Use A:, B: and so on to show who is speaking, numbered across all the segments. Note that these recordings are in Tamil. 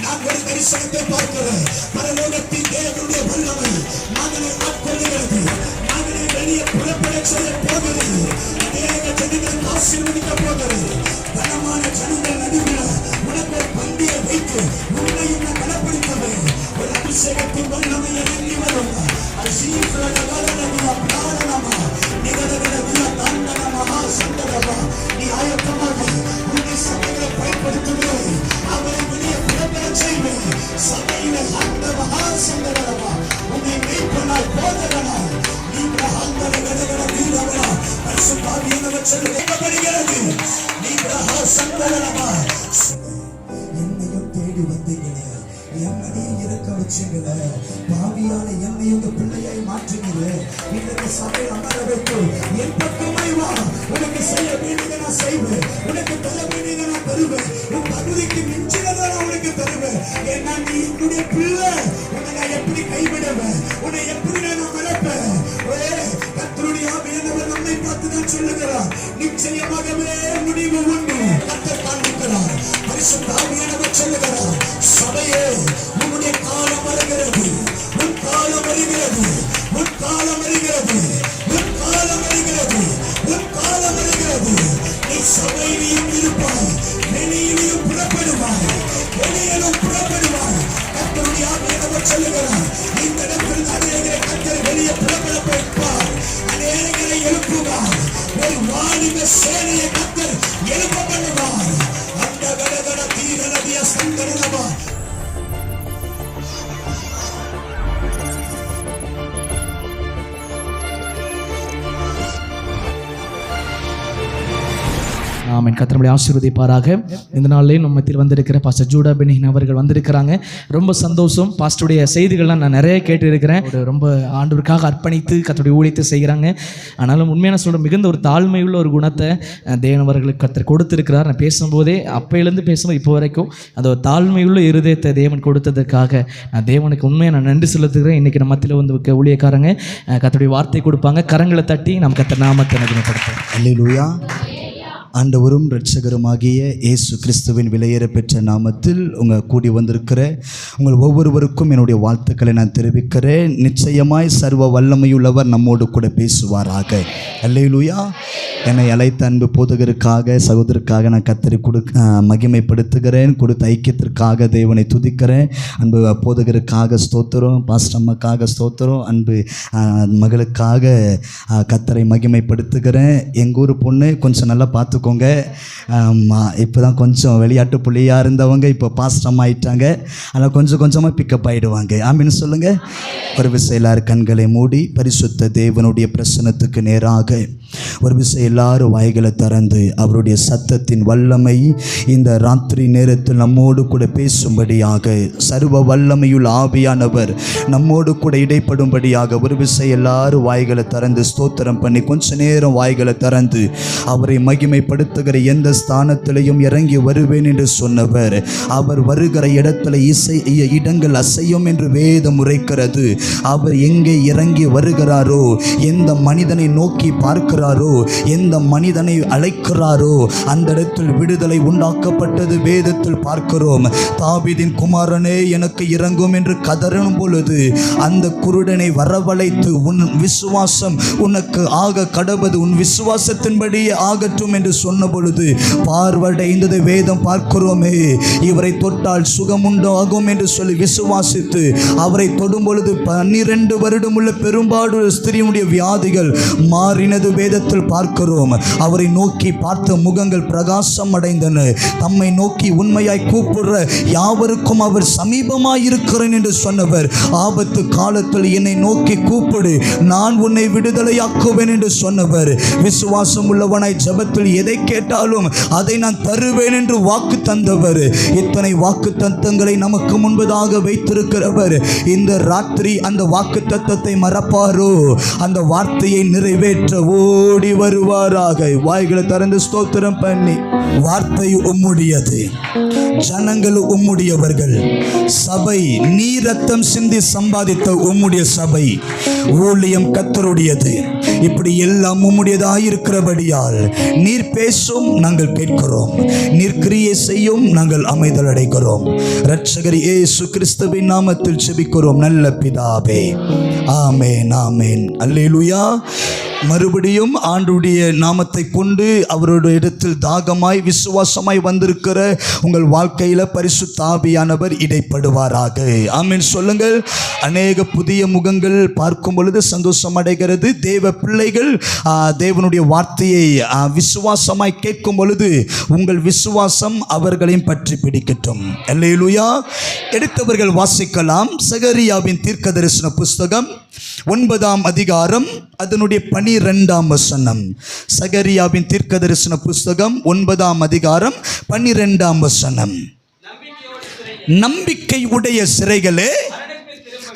A: நான் ஒரு தரிசனத்தை பார்க்கிறேன். பரலோகத்தின் தேவனுடைய வல்லமை மகனை ஆட்கொள்ளுகிறது. மகனை வெளியே புறப்பட செய்ய போகிறது. அநேக ஜனங்களை ஆசீர்வதிக்க போகிறது. பலமான ஜனங்கள் நடுவில் உனக்கு ஒரு பந்தியை வைத்து உன்னையும் நான் பலப்படுத்தவே ஒரு அபிஷேகத்தின் வல்லமை இறங்கி வரும். நீ ஆயத்தமாக உன்னை சபைகளை பயன்படுத்துவேன். அவரை வெளியே புறப்பட செய்வேன். சபையில அந்த மகா சந்தரமா உன்னை மெய்ப்பனாய் போதகனாய் நீ பிரகாந்தர கடகட வீரவா பரிசுத்தாவியானவர் சொல்லுகிறது. நீ பிரகா சந்தரமா என்னையும் தேடி வந்தீங்களே, என்னையும் இருக்க வச்சீங்களே, பாவியான என்னை உங்க பிள்ளையை மாற்றுங்களே. இன்றைக்கு சபை அமர வைத்து என் பக்கமாய் வா. உனக்கு செய்ய வேண்டியதை நான் செய்வேன். உனக்கு தர வேண்டியதை நான் தருவேன். உன் பகுதிக்கு மிஞ்சினதை நான் உனக்கு தருவேன். ஏன்னா நீ என்னுடைய பிள்ளை. உன்னை நான் எப்படி கைவிடுவேன்? உன்னை எப்படி நான் மறப்பேன்? கர்த்தருடைய ஆவியானவர் நம்மை பார்த்து தான் சொல்லுகிறார். நிச்சயமாகவே முடிவு உண்டு. கர்த்தர் காண்பிக்கிறார். பரிசுத்த ஆவியானவர் சொல்லுகிறார், சபையே உன்னுடைய காலம் வருகிறது. உன் காலம் வருகிறது. உன் காலம் வருகிறது. உன் காலம் வருகிறது. உன் காலம் வருகிறது. நீ சபையிலையும் இருப்பாய், வெளியிலையும் புறப்படுவாய். வெளியிலும் புறப்படுவாய். கர்த்தருடைய ஆவியானவர் சொல்லுகிறார், இந்த இடத்தில் அநேகரை கர்த்தர் வெளியே புறப்பட வைப்பார். அநேகரை எழுப்புவார். ஒரு வாலிப சேனையை கர்த்தர் எழுப்ப பண்ணுவார். அந்த கடகட தீர நதிய சந்தனமா
B: ஆமென். கர்த்தர் நம்மை ஆசீர்வதிப்பாராக. இந்த நாளிலே நம்ம மத்தியில் வந்திருக்கிற பாஸ்டர் ஜூடா பெனிஹின் அவர்கள் வந்திருக்கிறாங்க. ரொம்ப சந்தோஷம். பாஸ்டருடைய செய்திகள்லாம் நான் நிறைய கேட்டிருக்கிறேன். ரொம்ப ஆண்டவருக்காக அர்ப்பணித்து கர்த்தருடைய ஊழியத்தை செய்கிறாங்க. ஆனாலும் உண்மையான சொல்ற மிகுந்த ஒரு தாழ்மையுள்ள ஒரு குணத்தை தேவன் அவர்களுக்கு கர்த்தர் கொடுத்திருக்கிறார். நான் பேசும்போதே அப்பையிலேருந்து பேசும்போது இப்போ வரைக்கும் அந்த ஒரு தாழ்மையுள்ள இருதயத்தை தேவன் கொடுத்ததற்காக நான் தேவனுக்கு உண்மையாக நான் நன்றி செலுத்துகிறேன். இன்றைக்கி நம்ம மத்தியில் வந்து ஊழியக்காரங்க கர்த்தருடைய வார்த்தை கொடுப்பாங்க. கரங்களை தட்டி நம்ம கர்த்தர் நாமத்தை மகிமைப்படுத்துவோம்.
C: அல்லேலூயா. ஆண்டவரும் இரட்சகருமாகிய இயேசு கிறிஸ்துவின் விலையேற பெற்ற நாமத்தில் உங்கள் கூடி வந்திருக்கிற உங்கள் ஒவ்வொருவருக்கும் என்னுடைய வாழ்த்துக்களை நான் தெரிவிக்கிறேன். நிச்சயமாய் சர்வ வல்லமையுள்ளவர் நம்மோடு கூட பேசுவாராக. அல்லேலூயா. என்னை அழைத்த அன்பு போதகருக்காக சகோதரருக்காக நான் கர்த்தரை மகிமைப்படுத்துகிறேன். கொடுத்த ஐக்கியத்திற்காக தேவனை துதிக்கிறேன். அன்பு போதகருக்காக ஸ்தோத்திரம், பாஸ்டர் அம்மாக்காக ஸ்தோத்திரம், அன்பு மகளுக்காக கர்த்தரை மகிமைப்படுத்துகிறேன். எங்கள் ஊர் பொண்ணு கொஞ்சம் நல்லா பார்த்துக்கோங்க. இப்போ தான் கொஞ்சம் விளையாட்டு புள்ளியாக இருந்தவங்க இப்போ பாஸ்டர் அம்மா ஆயிட்டாங்க. அதனால் கொஞ்சம் கொஞ்சமாக பிக்கப் ஆகிடுவாங்க. ஆமின்னு சொல்லுங்கள். ஒரு விஷயம் எல்லாரும் கண்களை மூடி பரிசுத்த தேவனுடைய பிரசன்னத்துக்கு நேராக ஒரு விஷயம் எல்லாரும் வாய்களை திறந்து அவருடைய சத்தத்தின் வல்லமை இந்த ராத்திரி நேரத்தில் நம்மோடு கூட பேசும்படியாக சர்வ வல்லமையுள்ள ஆவியானவர் நம்மோடு கூட இடைப்படும்படியாக ஒரு விஷயம் எல்லாரும் வாய்களை திறந்து ஸ்தோத்திரம் பண்ணி கொஞ்ச நேரம் வாய்களை திறந்து அவரை மகிமைப்படுத்துகிற எந்த ஸ்தானத்திலையும் இறங்கி வருவேன் என்று சொன்னவர் அவர் வருகிற இடத்துல இடங்கள் அசையும் என்று வேதம் உரைக்கிறது. அவர் எங்கே இறங்கி வருகிறாரோ, எந்த மனிதனை நோக்கி பார்க்கிறாரோ, எந்த மனிதனை அழைக்கிறாரோ அந்த இடத்தில் விடுதலை உண்டாக்கப்பட்டது வேதத்தில் பார்க்கிறோம். தாவீதின் குமாரனே எனக்கு இறங்கும் என்று கதறும் பொழுது அந்த குருடனை வரவழைத்து உன் விசுவாசம் உனக்கு ஆக கடவது, உன் விசுவாசத்தின்படியே ஆகட்டும் என்று சொன்ன பொழுது பார்வடைந்தது வேதம் பார்க்கிறோமே. இவரை தொட்டால் சுகம் உண்டாகும் என்று சொல்லி விசுவாசித்து அவரை தொடும் பொழுது 12 வருடம் உள்ள பெரும்பாடு ஸ்திரியுடைய வியாதிகள் மாறினது வேதத்தில் பார்க்கிறோம். அவரை நோக்கி பார்த்த முகங்கள் பிரகாசம் அடைந்தன. தம்மை நோக்கி உண்மையாய் கூப்பிடுற யாவருக்கும் அவர் சமீபமாய் இருக்கிறேன் என்று சொன்னவர் ஆபத்து காலத்தில் என்னை நோக்கி கூப்பிடு, நான் உன்னை விடுதலையாக்குவேன் என்று சொன்னவர் விசுவாசம் உள்ளவனாய் ஜெபத்தில் எதை கேட்டாலும் அதை நான் தருவேன் என்று வாக்கு தந்தவர். இத்தனை வாக்கு தத்தங்களை நமக்கு முன்பதாக வைத்திருக்கிறவர் இந்த ராத்திரி அந்த வாக்கு தத்தத்தை மறப்பாரோ? அந்த வார்த்தையை நிறைவேற்றவோ ஓடி வருவாராக. வாய்களை திறந்து ஸ்தோத்திரம் பண்ணி, வார்த்தை உம்முடையது, ஜனங்கள் உம்முடையவர்கள், சபை நீ ரத்தம் சிந்தி சம்பாதித்த உம்முடைய சபை, ஊழியம் கர்த்தருடையது. இப்படி எல்லாம் உம்முடையதாயிருக்கிறபடியால் நீர் பேசும், நாங்கள் கேட்கிறோம். நீர் கிரியை செய்யும், நாங்கள் அமைதல் அடைகிறோம். இரட்சகர் இயேசு கிறிஸ்துவின் நாமத்தில் ஜெபிக்கிறோம் நல்ல பிதாவே. ஆமென், ஆமென், அல்லேலூயா. மறுபடியும் ஆண்டுடைய நாமத்தை கொண்டு அவருடைய இடத்தில் தாகமாய் விசுவாசமாய் வந்திருக்கிற உங்கள் வாழ்க்கையில பரிசுத்த ஆவியானவர் இடைப்படுவாராக. ஆமென் சொல்லுங்கள். அநேக புதிய முகங்கள் பார்க்கும் பொழுது சந்தோஷம் அடைகிறது. தேவ பிள்ளைகள் தேவனுடைய வார்த்தையை விசுவாசமாய் கேட்கும் பொழுது உங்கள் விசுவாசம் அவர்களையும் பற்றி பிடிக்கட்டும். அல்லேலூயா. எடுத்தவர்கள் வாசிக்கலாம். சகரியாவின் தீர்க்கதரிசன புஸ்தகம் 9ஆம் அதிகாரம் அதனுடைய 12ஆம் வசனம். சகரியாவின் தீர்க்கதரிசன புஸ்தகம் 9ஆம் அதிகாரம் 12ஆம் வசனம். நம்பிக்கை உடைய சிறைகளே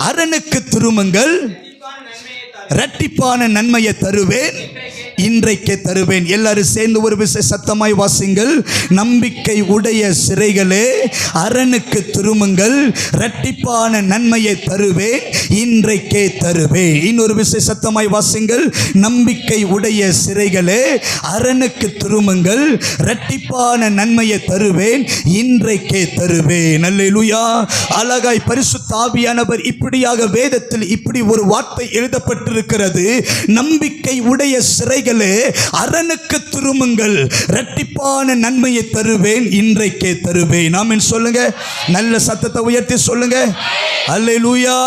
C: அரணுக்கு திரும்புங்கள், இரட்டிப்பான நன்மையை தருவேன், இன்றைக்கே தருவேன். எல்லாரும் சேர்ந்து ஒரு விசை சத்தமாய் வாசிங்கள். நம்பிக்கை உடைய சிறைகளே அரணுக்கு திரும்புங்கள், இரட்டிப்பான நன்மையை தருவேன், இன்றைக்கே தருவேன். இன்னொரு விசை சத்தமாய் வாசிங்கள். நம்பிக்கை உடைய சிறைகளே அரணுக்கு திரும்புங்கள், இரட்டிப்பான நன்மையை தருவேன், இன்றைக்கே தருவேன். அல்லேலூயா. அழகாய் பரிசுத்த ஆவியானவர் இப்படியாக வேதத்தில் இப்படி ஒரு வார்த்தை எழுதப்பட்டிருக்கிறது. நம்பிக்கை உடைய சிறைகளே அரணுக்கு திரும்புங்கள், இரட்டிப்பான நன்மையை தருவேன், இன்றைக்கே தருவேன். ஆமென் சொல்லுங்க. நல்ல சத்தத்தை உயர்த்தி சொல்லுங்க. அல்லேலூயா.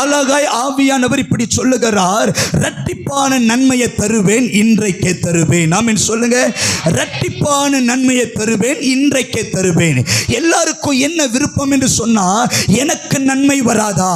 C: அழகாய் ஆவியானவர் இப்படி சொல்லுகிறார். இரட்டிப்பான நன்மையை தருவேன், இன்றைக்கே தருவேன். ஆமென் சொல்லுங்க. இரட்டிப்பான நன்மையை தருவேன், இன்றைக்கே தருவேன். எல்லாருக்கும் என்ன விருப்பம் என்று சொன்னா, எனக்கு நன்மை வராதா,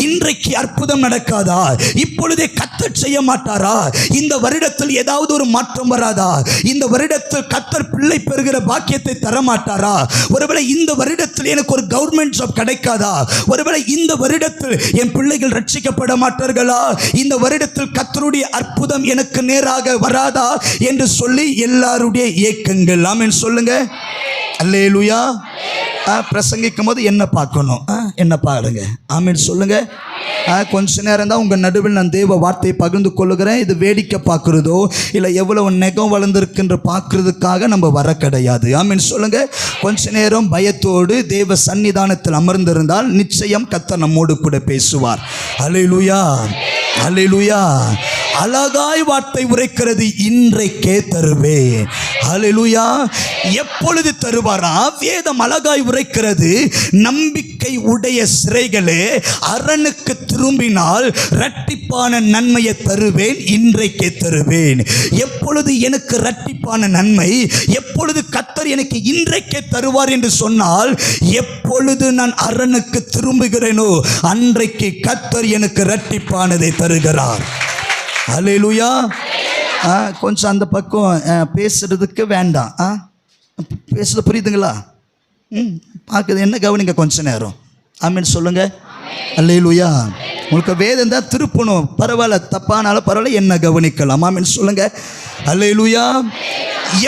C: இன்றைக்கு அற்புதம் நடக்காதா, இப்பொழுதே கர்த்தர் செய்ய மாட்டாரா, இந்த வருடத்தில் ஏதாவது ஒரு மாற்றம் வராதா, இந்த வருடத்தில் கர்த்தர் பிள்ளை பெறுகிற பாக்கியத்தை தர மாட்டாரா, ஒருவேளை இந்த வருடத்தில் எனக்கு ஒரு கவர்மெண்ட் ஜாப் கிடைக்காதா, ஒருவேளை இந்த வருடத்தில் என் பிள்ளைகள் ரட்சிக்கப்பட மாட்டார்களா, இந்த வருடத்தில் கர்த்தருடைய அற்புதம் எனக்கு நேராக வராதா என்று சொல்லி எல்லாருடைய ஏக்கங்கள். ஆமென் சொல்லுங்க. அல்லேலூயா. பிரசங்கிக்கும் போது என்ன பார்க்கணும், என்ன பாடுங்க. ஆமென் சொல்லுங்க. கொஞ்ச நேரம் தான் உங்கள் நடுவில் நான் தேவ வார்த்தையை பகிர்ந்து கொள்ளுகிறேன். இது வேடிக்கை பார்க்குறதோ இல்லை எவ்வளவு நெகம் வளர்ந்துருக்குன்ற பார்க்குறதுக்காக நம்ம வர கிடையாது. ஆமென் சொல்லுங்க. கொஞ்ச நேரம் பயத்தோடு தேவ சன்னிதானத்தில் அமர்ந்திருந்தால் நிச்சயம் கர்த்தர் நம்மோடு கூட பேசுவார். அல்லேலூயா, அல்லேலூயா. அழகாய் வார்த்தை உரைக்கிறது, இன்றைக்கே தருவேன். அல்லேலூயா. எப்பொழுது தருவாரா? வேதம் அழகாய் உரைக்கிறது. நம்பிக்கை உடைய சிறைகளே அரணுக்கு திரும்பினால் இரட்டிப்பான நன்மையை தருவேன், இன்றைக்கே தருவேன். எப்பொழுது எனக்கு இரட்டிப்பான நன்மை, எப்பொழுது கர்த்தர் எனக்கு இன்றைக்கே தருவார் என்று சொன்னால், எப்பொழுது நான் அரணுக்கு திரும்புகிறேனோ அன்றைக்கு கர்த்தர் எனக்கு இரட்டிப்பானதை தருகிறார். அல்லேலூயா. கொஞ்சம் அந்த பக்கம் பேசுறதுக்கு வேண்டாம். பேசுறது புரியுதுங்களா? பார்க்குது என்ன கவனிங்க கொஞ்ச நேரம். ஆமென் சொல்லுங்க. அல்லேலூயா. உங்களுக்கு வேதம் தான் திருப்பணும், பரவாயில்ல, தப்பானாலும் பரவாயில்ல, என்ன கவனிக்கலாம். ஆமென் சொல்லுங்க. அல்லேலூயா.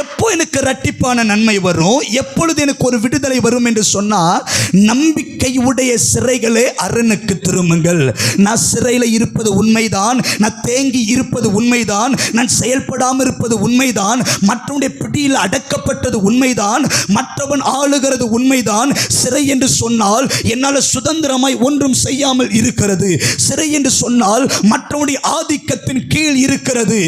C: எப்போ எனக்கு இரட்டிப்பான நன்மை வரும், எப்பொழுது எனக்கு ஒரு விடுதலை வரும் என்று சொன்னால், நம்பிக்கை உடைய சிறைகளே அரணுக்கு திரும்புங்கள். நான் சிறையில் இருப்பது உண்மைதான், நான் தேங்கி இருப்பது உண்மைதான், நான் செயல்படாமல் இருப்பது உண்மைதான், மற்றவனுடைய பிடியில் அடக்கப்பட்டது உண்மைதான், மற்றவன் ஆளுகிறது உண்மைதான். சிறை என்று சொன்னால் என்னால் சுதந்திரமாய் ஒன்றும் செய்யாமல் இருக்கிறது. சிறை என்று சொன்னால் மற்றவனுடைய ஆதிக்கத்தின் கீழ் இருக்கிறது.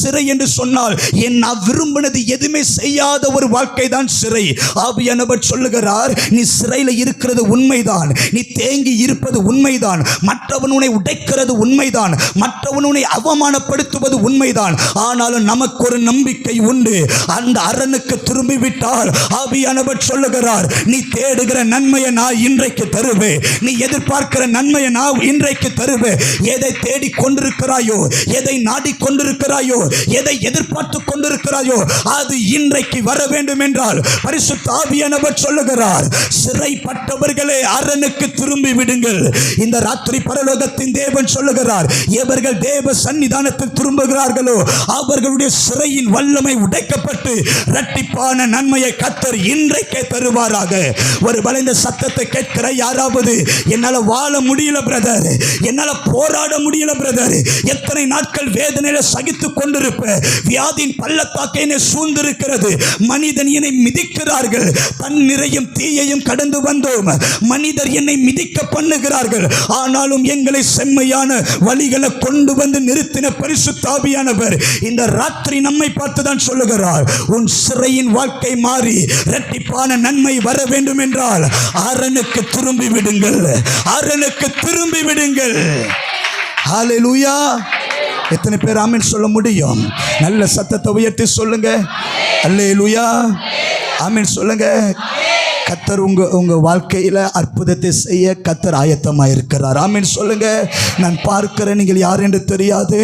C: சிறை என்று சொன்னால் நான் விரும்பினது எதுவுமே செய்யாத ஒரு வாழ்க்கை தான் சிறை. ஆவியானவர் சொல்லுகிறார், நீ சிறையில் இருக்கிறது உண்மைதான், நீ தேங்கி இருப்பது உண்மைதான், மற்றவன் உன்னை உடைக்கிறது உண்மைதான், மற்றவன் உன்னை அவமானப்படுத்துவது உண்மைதான். ஆனாலும் நமக்கு ஒரு நம்பிக்கை உண்டு. அந்த அரணுக்கு திரும்பிவிட்டால் ஆவியானவர் சொல்லுகிறார், நீ தேடுகிற நன்மையை நான் இன்றைக்கு தருவேன், நீ எதிர்பார்க்கிற நன்மையை நான் இன்றைக்கு தருவேன். எதை தேடி கொண்டிருக்கிறாயோ, எதை நாடி கொண்டிருக்கிறாயோ, எதை எதிர்பார்த்து கொண்டிருக்கிறாயோ, அது இன்றைக்கு வர வேண்டும் என்றால் பரிசுத்த ஆவியானவர் சொல்லுகிறார், சிறைப்பட்டவர்களே அரணுக்கு திரும்பி விடுங்கள். இந்த ராத்திரி பரலோகத்தின் தேவன் சொல்லுகிறார், எவர்கள் தேவ சன்னிதானத்தில் திரும்புகிறார்களோ அவர்களுடைய சிறையின் வல்லமை உடைக்கப்பட்டு இரட்டிப்பான நன்மையை கர்த்தர் இன்றைக்கே தருவாராக. ஒரு வளைந்த சத்தத்தை கேட்கிற யாராவது, என்னால வாழ முடியல பிரதர், என்னால போராட முடியல பிரதர், எத்தனை நாட்கள் வேதனையில சகித்துக் கொண்டிருப்ப, வியாதியின் பள்ளத்தாக்கை என்னை சூழ்ந்திருக்கிறது, மனிதன் என்னை மிதிக்கிறார்கள், தண்ணீரையும் தீயையும் கடந்து வந்தோம், மனிதர் என்னை மிதிக்க பண்ணுகிறார்கள், ஆனாலும் எங்களை செம்மையான வழிகளை கொண்டு வந்து நிறுத்தின பரிசுத்த ஆவியானவர் இந்த ராத்திரி நம்மை பார்த்துதான் சொல்லுகிறார், உன் சிறையின் வாழ்க்கை மாறி இரட்டிப்பான நன்மை வர வேண்டும் என்றால் அரணுக்கு திரும்பி விடுங்கள், அரணுக்கு திரும்பி விடுங்கள். ஹல்லேலூயா. எத்தனை பேர் ஆமென் சொல்ல முடியும்? நல்ல சத்தத்தை உயர்த்தி சொல்லுங்க. ஹல்லேலூயா. ஆமென் சொல்லுங்க. கர்த்தர் உங்க வாழ்க்கையில அற்புதத்தை செய்ய கர்த்தர் ஆயத்தமாக இருக்கிறார். ஆமென் சொல்லுங்க. நான் பார்க்கிறேன், நீங்கள் யார் என்று தெரியாது,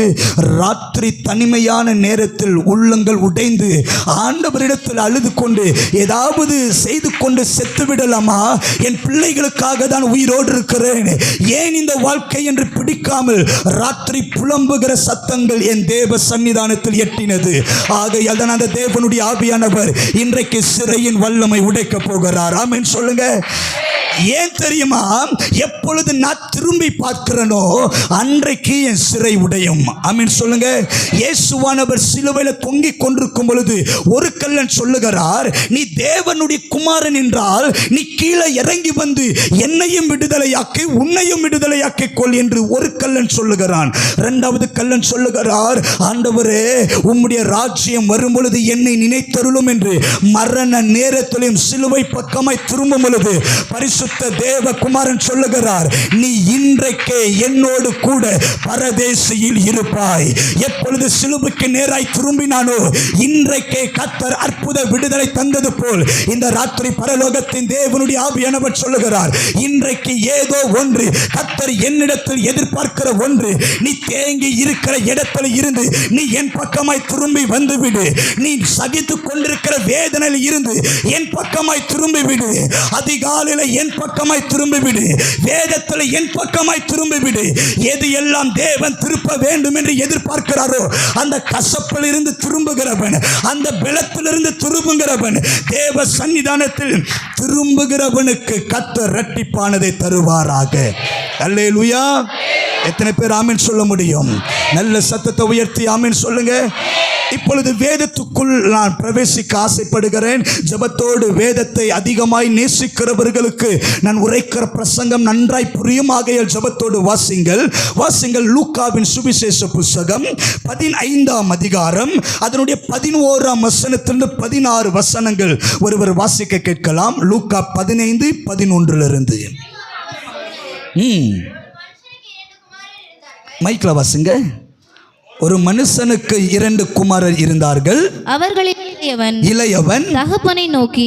C: ராத்திரி தனிமையான நேரத்தில் உள்ளங்கள் உடைந்து ஆண்டவரிடத்தில் அழுது கொண்டு ஏதாவது செய்து கொண்டு செத்து விடலாமா, என் பிள்ளைகளுக்காக தான் உயிரோடு இருக்கிறேன், ஏன் இந்த வாழ்க்கை என்று பிடிக்காமல் ராத்திரி புலம்புகிற சத்தங்கள் என் தேவ சன்னிதானத்தில் எட்டினது. ஆகையால் தான் அந்த தேவனுடைய ஆவியானவர் இன்றைக்கு சிறையின் வல்லமை உடைக்க போகிறார். ஆமென் சொல்லுங்க. ஏன் தெரியுமா? எப்பொழுது நான் திரும்பி பார்க்கிறேனோ அன்றைக்கு என் சிறை உடையும். ஆமென் சொல்லுங்க. இயேசுவானவர் சிலுவையில் தொங்கிக் கொண்டிருக்கும் பொழுது ஒரு கல்லன் சொல்லுகிறார், நீ தேவனுடைய குமாரன் என்றால் நீ கீழே இறங்கி வந்து என்னையும் விடுதலையாக்கி உன்னையும் விடுதலையாக்கி கொள் என்று ஒரு கல்லன் சொல்லுகிறான். இரண்டாவது கல்லன் சொல்லுகிறார், ஆண்டவரே உம்முடைய ராஜ்யம் வரும் பொழுது என்னை நினைத்தருளும் என்று மரண நேரத்திலும் சிலுவை பக்கமாய் திரும்பும் பொழுது பரிசுத்த தேவகுமாரன் சொல்லுகிறார், நீ இன்றைக்கே என்னோடு கூட பரதேசியில் இருப்பாய். எப்பொழுது சிலுவைக்கு நேராய் திரும்பினானோ இன்றைக்கே கர்த்தர் அற்புத விடுதலை தந்தது போல் இந்த ராத்திரி பரலோகத்தின் தேவனுடைய ஆவியானவர் சொல்லுகிறார், இன்றைக்கு ஏதோ ஒன்று கர்த்தர் என்னிடத்தில் எதிர்பார்க்கிற ஒன்று, நீ தேங்கி இருக்கிற இடத்துல இருந்து நீ என் பக்கமாய் திரும்பி வந்துவிடு, நீ சகித்துக் கொண்டிருக்கிற வேதனையில் இருந்து என் பக்கமாய் திரும்பி விடு, அதிகாலையில் என் பக்கமாய் திரும்பி விடு, வேதத்தில் என் பக்கமாய் திரும்பி விடு. எது எல்லாம் தேவன் திருப்ப வேண்டும் என்று எதிர்பார்க்கிறாரோ அந்த கசப்பில் இருந்து திரும்புகிறவன், அந்த பலத்திலிருந்து திரும்புகிறவன், தேவ சன்னிதானத்தில் திரும்புகிறவனுக்கு கர்த்தர் இரட்டிப்பானதை தருவாராக. அல்லேலூயா. எத்தனை பேர் ஆமென் சொல்ல முடியும்? நல்ல சத்தத்தை உயர்த்தி ஆமென் சொல்லுங்க. இப்பொழுது வேதத்துக்குள் நான் பிரவேசிக்க ஆசைப்படுகிறேன். ஜெபத்தோடு வேதத்தை அதிகமாய் நேசிக்கிறவர்களுக்கு நான் உரைக்கிற பிரசங்கம் நன்றாய் புரியும். ஆகையால் ஜெபத்தோடு வாசிங்கள் லூக்காவின் சுவிசேஷ புத்தகம் 15ஆம் அதிகாரம் அதனுடைய 11ஆம் வசனத்திலிருந்து 16 வசனங்கள் ஒருவர் வாசிக்க கேட்கலாம். லூக்கா 15:11 மைக்ல வாசிங்க. ஒரு மனுஷனுக்கு 2 குமாரர் இருந்தார்கள். அவர்களில் இளையவன்
D: தகப்பனை நோக்கி,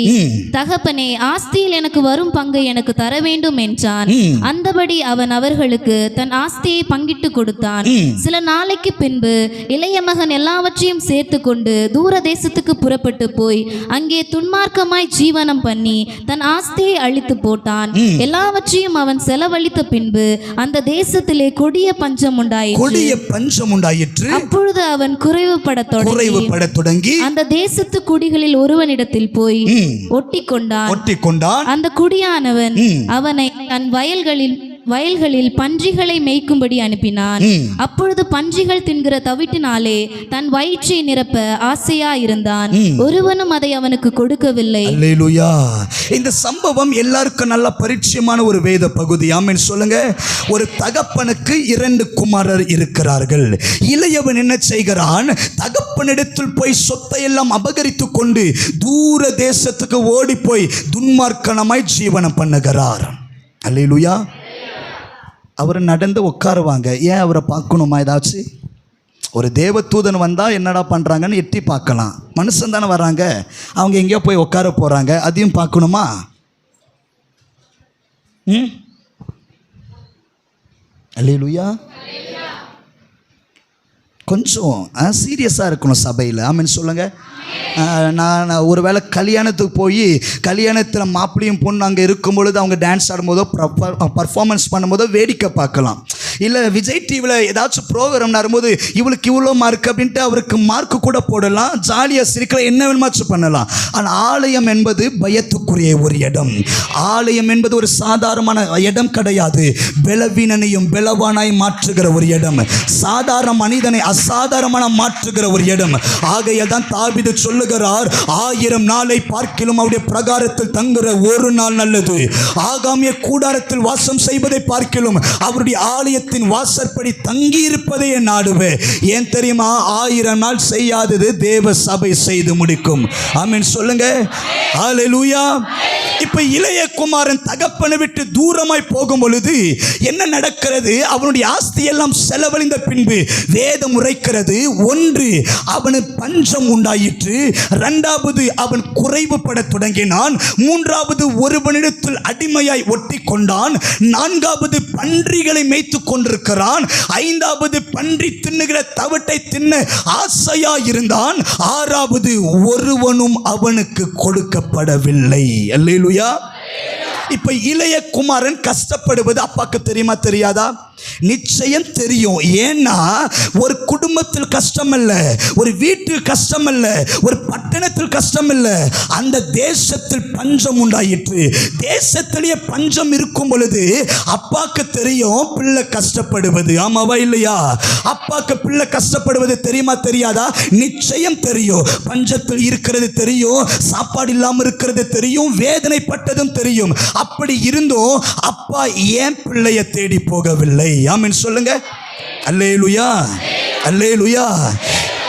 D: தகப்பனே, ஆஸ்தியில் எனக்கு வரும் பங்கை எனக்கு தர வேண்டும் என்றான். அந்தபடி அவன் அவர்களுக்கு தன் ஆஸ்தியை பங்கிட்டு கொடுத்தான். சில நாளைக்கு பின்பு இளைய மகன் எல்லாவற்றையும் சேர்த்து கொண்டு தூர தேசத்துக்கு புறப்பட்டு போய் அங்கே துன்மார்க்கமாய் ஜீவனம் பண்ணி தன் ஆஸ்தியை அழித்து போட்டான். எல்லாவற்றையும் அவன் செலவழித்த பின்பு அந்த தேசத்திலே கொடிய பஞ்சம் உண்டாயிற்று. அப்பொழுது அவன் குறைவுபடத் தொடங்கி அந்த தேசத்து குடிகளில் ஒருவனிடத்தில் போய் ஒட்டிக்கொண்டான். அந்த குடியானவன் அவனை தன் வயல்களில் பன்றிகளை மேய்க்கும்படி அனுப்பினான். அப்பொழுது பன்றிகள் தின்கிற தவிட்டினாலே தன் வயிற்றை நிரப்ப ஆசையா இருந்தான். ஒருவனும் அதை அவனுக்கு கொடுக்கவில்லை.
C: அல்லேலூயா. இந்த சம்பவம் எல்லாருக்கும் நல்ல பரிச்சயமான ஒரு வேத பகுதி. ஆமென் சொல்லுங்க. ஒரு தகப்பனுக்கு 2 குமாரர் இருக்கிறார்கள். இளையவன் என்ன செய்கிறான்? தகப்பனிடத்தில் போய் சொத்தை எல்லாம் அபகரித்து கொண்டு தூர தேசத்துக்கு ஓடி போய் துன்மார்க்கமாய் ஜீவனம் பண்ணுகிறார். அல்லேலூயா. அவர் நடந்து உட்காருவாங்க. ஏன் அவரை பார்க்கணுமா? ஏதாச்சும் ஒரு தேவதூதன் வந்தால் என்னடா பண்ணுறாங்கன்னு எட்டி பார்க்கலாம். மனுஷன் தானே வராங்க, அவங்க எங்கேயோ போய் உட்கார போகிறாங்க, அதையும் பார்க்கணுமா? அல்லேலூயா. கொஞ்சம் சீரியஸாக இருக்கணும் சபையில். ஆமென் சொல்லுங்கள். நான் ஒரு வேளை கல்யாணத்துக்கு போய் கல்யாணத்தில் மாப்பிள்ளையும் பொண்ணு அங்கே இருக்கும் பொழுது அவங்க டான்ஸ் ஆடும்போதோ பர்ஃபார்மன்ஸ் பண்ணும்போதோ வேடிக்கை பார்க்கலாம். இல்லை விஜய் டிவியில் ஏதாச்சும் ப்ரோக்ராம் வரும்போது இவளுக்கு இவ்வளோ மார்க் அப்படின்ட்டு அவருக்கு மார்க்கு கூட போடலாம், ஜாலியாக சிரிக்கலாம், என்ன வேணுமாச்சும் பண்ணலாம். ஆனால் ஆலயம் என்பது பயத்துக்குரிய ஒரு இடம். ஆலயம் என்பது ஒரு சாதாரணமான இடம் கிடையாது. பலவீனனையும் பலவானாய் மாற்றுகிற ஒரு இடம். சாதாரண மனிதனை அசாதாரணமான மாற்றுகிற ஒரு இடம். ஆகையால் தான் தாவீது சொல்லுகிறார், 1000 நாளை பார்க்கிலும் அவருடைய பிரகாரத்தில் தங்குற ஒரு நாள் நல்லது. ஆகாமிய கூடாரத்தில் வாசம் செய்வதை பார்க்கிலும் அவருடைய ஆலயத்தின் வாசற்படி தங்கி இருப்பதை நாடுவேன். ஏன் தெரியுமா? 1000 நாள் செய்யாதது தேவ சபை செய்து முடிக்கும். ஆமென் சொல்லுங்க. ஹல்லேலூயா. இப்ப இளைய குமாரன் தகப்பனை விட்டு தூரமாய் போகும் பொழுது என்ன நடக்கிறது? அவனுடைய ஆஸ்தி எல்லாம் செலவழிந்த பின்பு வேதம் உரைக்கிறது, 1 அவனுக்கு பஞ்சம் உண்டாயிற்று, 2வது அவன் குறைவுபட தொடங்கினான், 3வது ஒருவனிடத்தில் அடிமையாய் ஒட்டி கொண்டான், 4வது பன்றிகளை மேய்த்து கொண்டிருக்கிறான், 5வது பன்றி தின்னுகிற தவிட்டை தின்ன ஆசையா இருந்தான், 6வது ஒருவனும் அவனுக்கு கொடுக்கப்படவில்லை. அல்லேலூயா. இப்ப இளைய குமாரன் கஷ்டப்படுவது அப்பாக்கு தெரியுமா தெரியாதா? நிச்சயம் தெரியும். ஏன்னா ஒரு குடும்பத்தில் கஷ்டம் அல்ல, ஒரு வீட்டில் கஷ்டம் அல்ல, ஒரு பட்டணத்தில் கஷ்டம் அல்ல, அந்த தேசத்தில் பஞ்சம் உண்டாயிற்று. தேசத்திலேயே பஞ்சம் இருக்கும் பொழுது அப்பாக்கு தெரியும் பிள்ளை கஷ்டப்படுவது. ஆமாவா இல்லையா? அப்பாக்கு பிள்ளை கஷ்டப்படுவது தெரியுமா தெரியாதா? நிச்சயம் தெரியும். பஞ்சத்தில் இருக்கிறது தெரியும், சாப்பாடு இல்லாமல் இருக்கிறது தெரியும், வேதனைப்பட்டதும் தெரியும். அப்படி இருந்தும் அப்பா ஏன் பிள்ளைய தேடி போகவில்லை? ஆமென் சொல்லுங்க. அல்லேலூயா, அல்லேலூயா.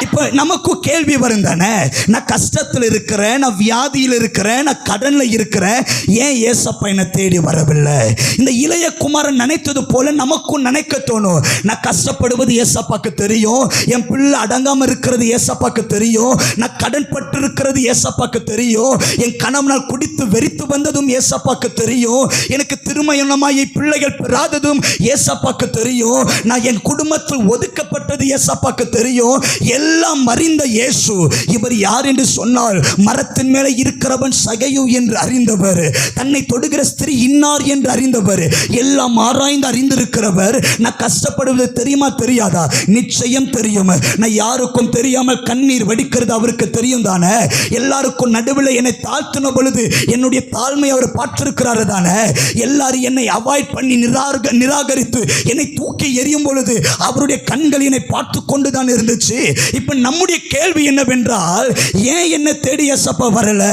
C: இப்போ நமக்கு கேள்வி வரும் தானே, நான் கஷ்டத்தில் இருக்கிறேன், நான் வியாதியில் இருக்கிறேன், நான் கடனில் இருக்கிறேன், ஏன் ஏசப்பா என்னை தேடி வரவில்லை? இந்த இளைய குமாரன் நினைத்தது போல நமக்கும் நினைக்க தோணும். நான் கஷ்டப்படுவது ஏசப்பாக்கு தெரியும், என் பிள்ளை அடங்காமல் இருக்கிறது ஏசப்பாக்கு தெரியும், நான் கடன் பட்டு இருக்கிறது ஏசப்பாக்கு தெரியும், என் கணவனால் குடித்து வெறித்து வந்ததும் ஏசப்பாக்கு தெரியும், எனக்கு திருமணமாய் பிள்ளைகள் பெறாததும் ஏசப்பாக்கு தெரியும், நான் என் குடும்பத்தில் ஒதுக்கப்பட்டது ஏசப்பாக்கு தெரியும். எல்லாம் அறிந்த இயேசு இவர் யார் என்று சொன்னால், மரத்தின் மேலே இருக்கிறவன் சகையு என்று அறிந்தவர், தன்னை தொடுகிற ஸ்திரீ இன்னார் என்று அறிந்தவர், எல்லாம் ஆராய்ந்து அறிந்திருக்கிறவர். நான் கஷ்டப்படுவது தெரியுமா தெரியாதா? நிச்சயம் தெரியும். நான் யாருக்கும் தெரியாமல் கண்ணீர் வடிக்கிறது அவருக்கு தெரியும் தானே. எல்லாருக்கும் நடுவில் என்னை தாழ்த்தின பொழுது என்னுடைய தாழ்மை அவர் பார்த்திருக்கிறாரு தானே. எல்லாரும் என்னை அவாய்ட் பண்ணி நிராகரித்து என்னை தூக்கி எறியும் பொழுது அவருடைய கண்கள் என்னை பார்த்து கொண்டு தான் இருந்துச்சு. இப்ப நம்முடைய கேள்வி என்னவென்றால், ஏன் என்ன தேடி ஏசப்பா வரல?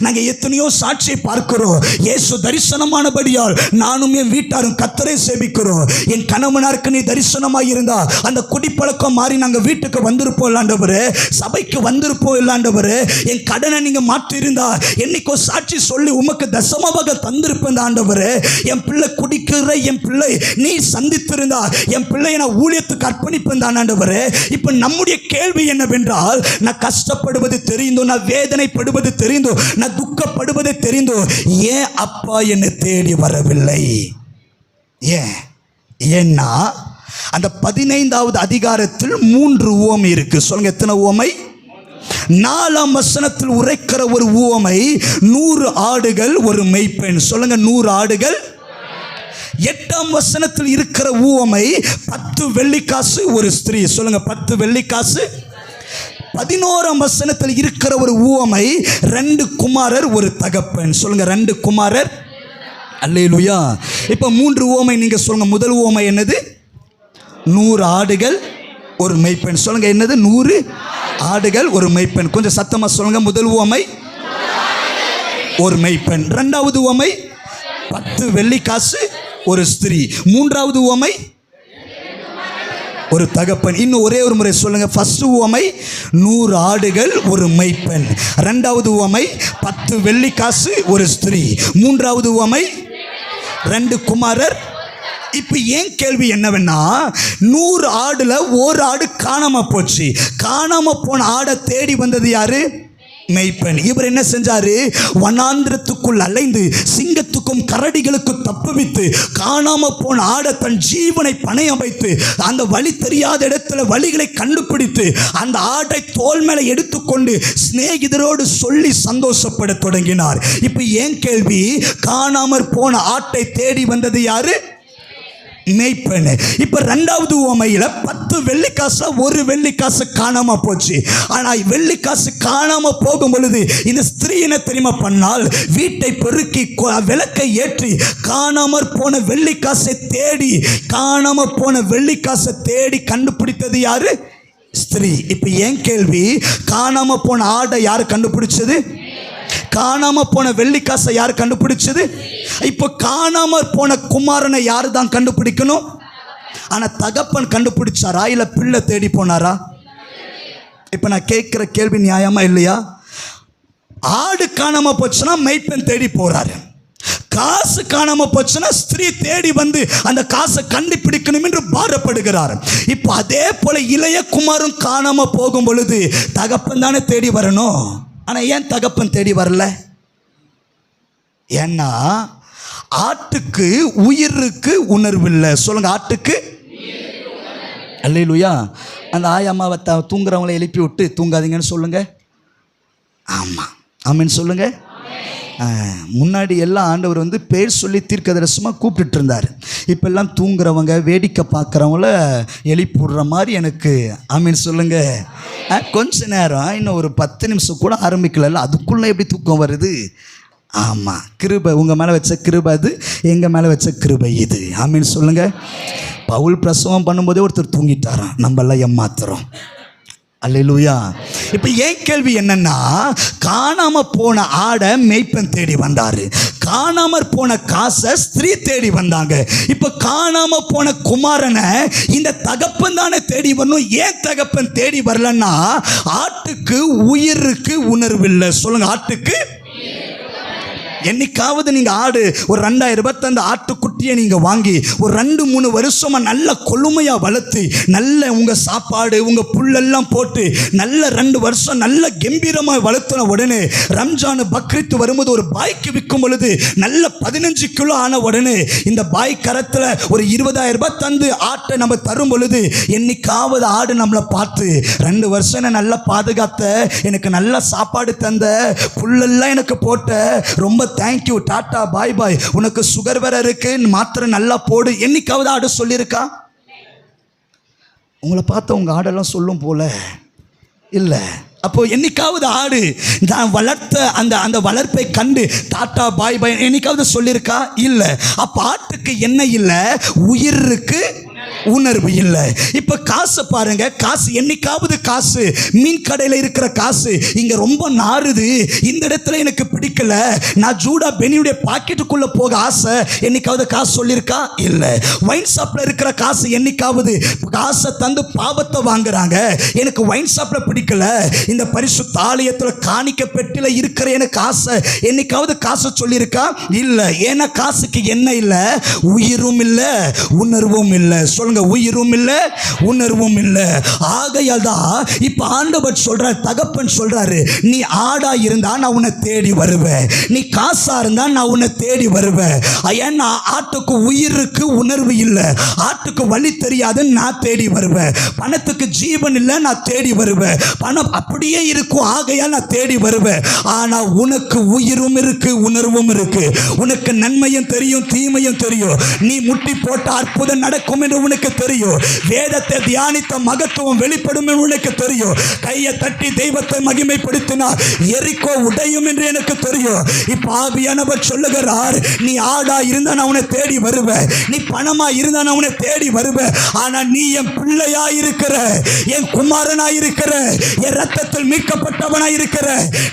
C: நாங்க எத்தனையோ சாட்சியை பார்க்கிறோம். இயேசு தரிசனமானபடியால் நானும் என் வீட்டாரும் கர்த்தரை சேவிக்கிறோம். என் கணவனாருக்கு நீ தரிசனமாய் இருந்தா அந்த குடிப்பழக்கம் மாறி நாங்க வீட்டுக்கு வந்திருப்போம் ஆண்டவரே, சபைக்கு வந்திருப்போம் ஆண்டவரே. என் கடனை நீங்க மாற்றி இருந்தா என்னைக்கோ சாட்சி சொல்லி உமக்கு தசமமாக தந்திருப்பேன் ஆண்டவரே. என் பிள்ளை குடிக்கிற என் பிள்ளை நீ சந்தித்திருந்தா என் பிள்ளையை நான் ஊழியத்துக்கு அர்ப்பணிப்பேன் தான் ஆண்டவரே. இப்ப நம்முடைய கேள்வி என்னவென்றால், நான் கஷ்டப்படுவது தெரிந்தோ, நான் வேதனைப்படுவது தெரிந்தோ, நான் துக்கப்படுவது தெரிந்தோ, ஏன் அப்பா என்னை தேடி வரவில்லை? ஏன்னா அந்த 15வது அதிகாரத்தில் 3 உவமை இருக்கு. சொல்லுங்க, எத்தனை உவமை? 4ஆம் வசனத்தில் உரைக்கிற ஒரு உவமை, 100 ஆடுகள் ஒரு மேய்ப்பன். சொல்லுங்க, 100 ஆடுகள். 8ஆம் வசனத்தில் இருக்கிற ஊமை 10 வெள்ளிக்காசு ஒரு ஸ்திரீ. சொல்லுங்க, 10 வெள்ளிக்காசு. 11ஆம் வசனத்தில் இருக்கிற ஒரு ஊமை 2 குமாரர் ஒரு தகப்பன். சொல்லுங்க, 2 குமாரர். அல்லேலூயா. இப்போ 3 ஊமை நீங்க சொல்லுங்க. முதல் ஊமை என்னது? 100 ஆடுகள் ஒரு மேய்ப்பன். சொல்லுங்க, என்னது? 100 ஆடுகள் ஒரு மேய்ப்பன். கொஞ்சம் சத்தமா சொல்லுங்க. முதல் ஊமை ஒரு மேய்ப்பன். 2வது ஊமை 10 வெள்ளிக்காசு ஒரு ஸ்திரீ. 3வது உவமை ஒரு தகப்பன். இன்னும் ஒரே ஒரு முறை சொல்லுங்க. ஃபர்ஸ்ட் உவமை 100 ஆடுகள் ஒரு மேய்ப்பன். 2வது உவமை 10 வெள்ளிக்காசு ஒரு ஸ்திரீ. 3வது உவமை 2 குமாரர். இப்போ ஏன் கேள்வி என்னவென்னா, 100 ஆடுல ஒரு ஆடு காணாம போச்சு. காணாம போன ஆடை தேடி வந்தது யாரு? மேய்ப்பன். இவர் என்ன செஞ்சாரு? வனாந்திரத்துக்குள் அலைந்து சிங்கத்துக்கு பாம்புக்கும் கரடிகளுக்கும் தப்புவித்து காணாம போன ஆட தன் ஜீவனை பணயம் வைத்து அந்த வழி தெரியாத இடத்துல வழிகளை கண்டுபிடித்து அந்த ஆட்டை தோல் மேல எடுத்துக்கொண்டு சிநேகிதரோடு சொல்லி சந்தோஷப்பட தொடங்கினார். இப்ப ஏன் கேள்வி, காணாமற் போன ஆட்டை தேடி வந்தது யாரு? மேய்ப்பன். இப்ப இரண்டாவது உவமையில 10 வெள்ளிக்காசு 1 வெள்ளிக்காசு காணாம போச்சு. ஆனா வெள்ளிக்காசு காணாம போகும் பொழுது இந்த ஸ்திரீ என்ன தெரியுமா பண்ணால், வீட்டை பெருக்கி விளக்கை ஏற்றி காணாமற் போன வெள்ளிக்காசை தேடி, காணாம போன வெள்ளிக்காசை தேடி கண்டுபிடித்தது யாரு? ஸ்திரீ. இப்ப ஏன் கேள்வி, காணாம போன ஆடை யாரு கண்டுபிடிச்சது? காணாம போன வெள்ளிக்காசை யார் கண்டுபிடிச்சது? இப்போ காணாம போன குமாரனை யாரு தான் கண்டுபிடிக்கணும்? ஆனா தகப்பன் கண்டுபிடிச்சாரா இல்ல பிள்ளை தேடி போனாரா? இப்ப நான் கேட்கிற கேள்வி நியாயமா இல்லையா? ஆடு காணாம போச்சுன்னா மேய்ப்பன் தேடி போறாரு, காசு காணாம போச்சுன்னா ஸ்திரீ தேடி வந்து அந்த காசை கண்டுபிடிக்கணும் என்று பாரப்படுகிறார். இப்போ அதே போல இளைய குமாரும் காணாம போகும் பொழுது தகப்பன் தானே தேடி வரணும். ஆனா ஏன் தகப்பன் தேடி வரல? ஏன்னா ஆட்டுக்கு உயிருக்கு உணர்வு இல்லை. சொல்லுங்க, ஆட்டுக்கு. அல்லேலூயா. அந்த ஆயம்மாவை தூங்குறவங்களை எழுப்பி விட்டு தூங்காதீங்கன்னு சொல்லுங்க. ஆமா, ஆமீன் சொல்லுங்க. முன்னாடி எல்லாம் ஆண்டவர் வந்து பேர் சொல்லி தீர்க்கதரிசனமாக கூப்பிட்டுட்டு இருந்தார். இப்பெல்லாம் தூங்குறவங்க வேடிக்கை பார்க்குறவங்கள எழுப்பி விடுற மாதிரி எனக்கு ஆமீன் சொல்லுங்க. கொஞ்ச நேரம் இன்னும் ஒரு 10 நிமிஷம் கூட ஆரம்பிக்கல, அதுக்குள்ளே எப்படி தூக்கம் வருது? ஆமாம், கிருபை. உங்கள் மேலே வச்ச கிருபை அது, எங்கள் மேலே வச்ச கிருபை இது. ஆமீன் சொல்லுங்க. பவுல் பிரசவம் பண்ணும்போதே ஒருத்தர் தூங்கிட்டாராம், நம்மளாம் ஏமாத்துறோம். அல்லேலூயா. இப்போ ஏன் கேள்வி என்னன்னா, காணாம போன ஆடை மேய்ப்பன் தேடி வந்தாரு, காணாம போன காசை ஸ்திரீ தேடி வந்தாங்க. இப்போ காணாம போன குமாரனை இந்த தகப்பன் தானே தேடி வரணும். ஏன் தகப்பன் தேடி வரலன்னா, ஆட்டுக்கு உயிருக்கு உணர்வு இல்லை. சொல்லுங்க, ஆட்டுக்கு. என்னைக்காவது நீங்க ஆடு ஒரு 2000 ரூபாய் அந்த ஆட்டுக்குட்டியை நீங்க வாங்கி ஒரு 2-3 வருஷமா நல்ல கொழுமையா வளர்த்து நல்ல உங்க சாப்பாடு உங்க புல்லெல்லாம் போட்டு நல்ல 2 வருஷம் நல்ல கம்பீரமா வளர்த்துன உடனே ரம்ஜான் பக்ரீத் வரும்போது ஒரு பாய்க்கு விற்கும் பொழுது நல்ல 15 கிலோ ஆன உடனே இந்த பாய் கரத்துல ஒரு 20,000 ரூபாய் தந்து ஆட்டை நம்ம தரும் பொழுது என்னைக்காவது ஆடு நம்மளை பார்த்து 2 வருஷம் நல்லா பாதுகாத்த, எனக்கு நல்ல சாப்பாடு தந்த, புல்லெல்லாம் எனக்கு போட்ட, ரொம்ப தேங்க்யூ, டாட்டா, பாய் பாய், உனக்கு சுகர் வேற இருக்கு, மாத்திரை நல்லா போடு, என்னைக்காவது ஆடு சொல்லியிருக்கா? உங்களை பார்த்த உங்க ஆடெல்லாம் சொல்லும் போல இல்லை. அப்போ என்னைக்காவது ஆடு நான் வளர்த்த அந்த வளர்ப்பை கண்டு டாட்டா பாய் பாய் என்னைக்காவது சொல்லியிருக்கா? இல்லை. அப்போ ஆட்டுக்கு என்ன இல்லை? உயிர் இருக்கு, உணர்வு இல்லை. இப்ப காசு பாருங்க, காசு என்னைக்காவது காசு மீன் கடையில் இருக்கிற காசு இங்க ரொம்ப நாறுது, இந்த இடத்துல எனக்கு பிடிக்கல, நான் ஜூடா பெனியுடைய பாக்கெட்டுக்குள்ள போக ஆசை, என்னைக்காவது காசு சொல்லியிருக்கா? இல்லை. வைன் ஷாப்ல இருக்கிற காசு என்னைக்காவது காசை தந்து பாவத்தை வாங்குறாங்க, எனக்கு வைன் ஷாப்ல பிடிக்கல, இந்த பரிசுத்த ஆலயத்துல காணிக்க பெட்டில இருக்கிற எனக்கு ஆசை, என்னைக்காவது காசை சொல்லியிருக்கா? இல்லை. ஏன்னா காசுக்கு என்ன இல்லை? உயிரும் இல்லை, உணர்வும் இல்லை. சொல்லுங்க, உயிரும் இல்ல, உணர்வும் இல்ல. ஆகையால் தான் இப்ப ஆண்டவர் சொல்றார், தகப்பன் சொல்றாரு, நீ ஆடா இருந்தா நான் உன்னை தேடி வருவேன், நீ காசா இருந்தா நான் உன்னை தேடி வருவேன். ஏன்னா ஆட்டுக்கு உயிருக்கு உணர்வு இல்லை, ஆட்டுக்கு வழி தெரியாது, நான் தேடி வருவேன். பணத்துக்கு ஜீவன் இல்லை, நான் தேடி வருவேன். பணம் அப்படியே இருக்கும், ஆகையால் நான் தேடி வருவேன். ஆனா உனக்கு உயிரும் இருக்கு, உணர்வும் இருக்கு, உனக்கு நன்மையும் தெரியும், தீமையும் தெரியும், நீ முட்டி போட்ட அற்புதம் நடக்கும் என்று உனக்கு தெரியும், வேதத்தை தியானித்த மகத்துவம் வெளிப்படும் என்று உனக்கு தெரியும், கையை தட்டி தெய்வத்தை மகிமைப்படுத்தினார் எரிகோ உடையும் என்று எனக்கு தெரியும். இப்ப ஆவியானவர் சொல்லுகிறார், நீ ஆடா இருந்தா நான் உன்னை தேடி வருவேன், நீ பணமா இருந்தா நான் உன்னை தேடி வருவேன். ஆனா நீ என் பிள்ளையா இருக்கிற, என் குமாரனா இருக்கிற, என் ரத்தத்தில் மீட்கப்பட்டவனா இருக்கிற,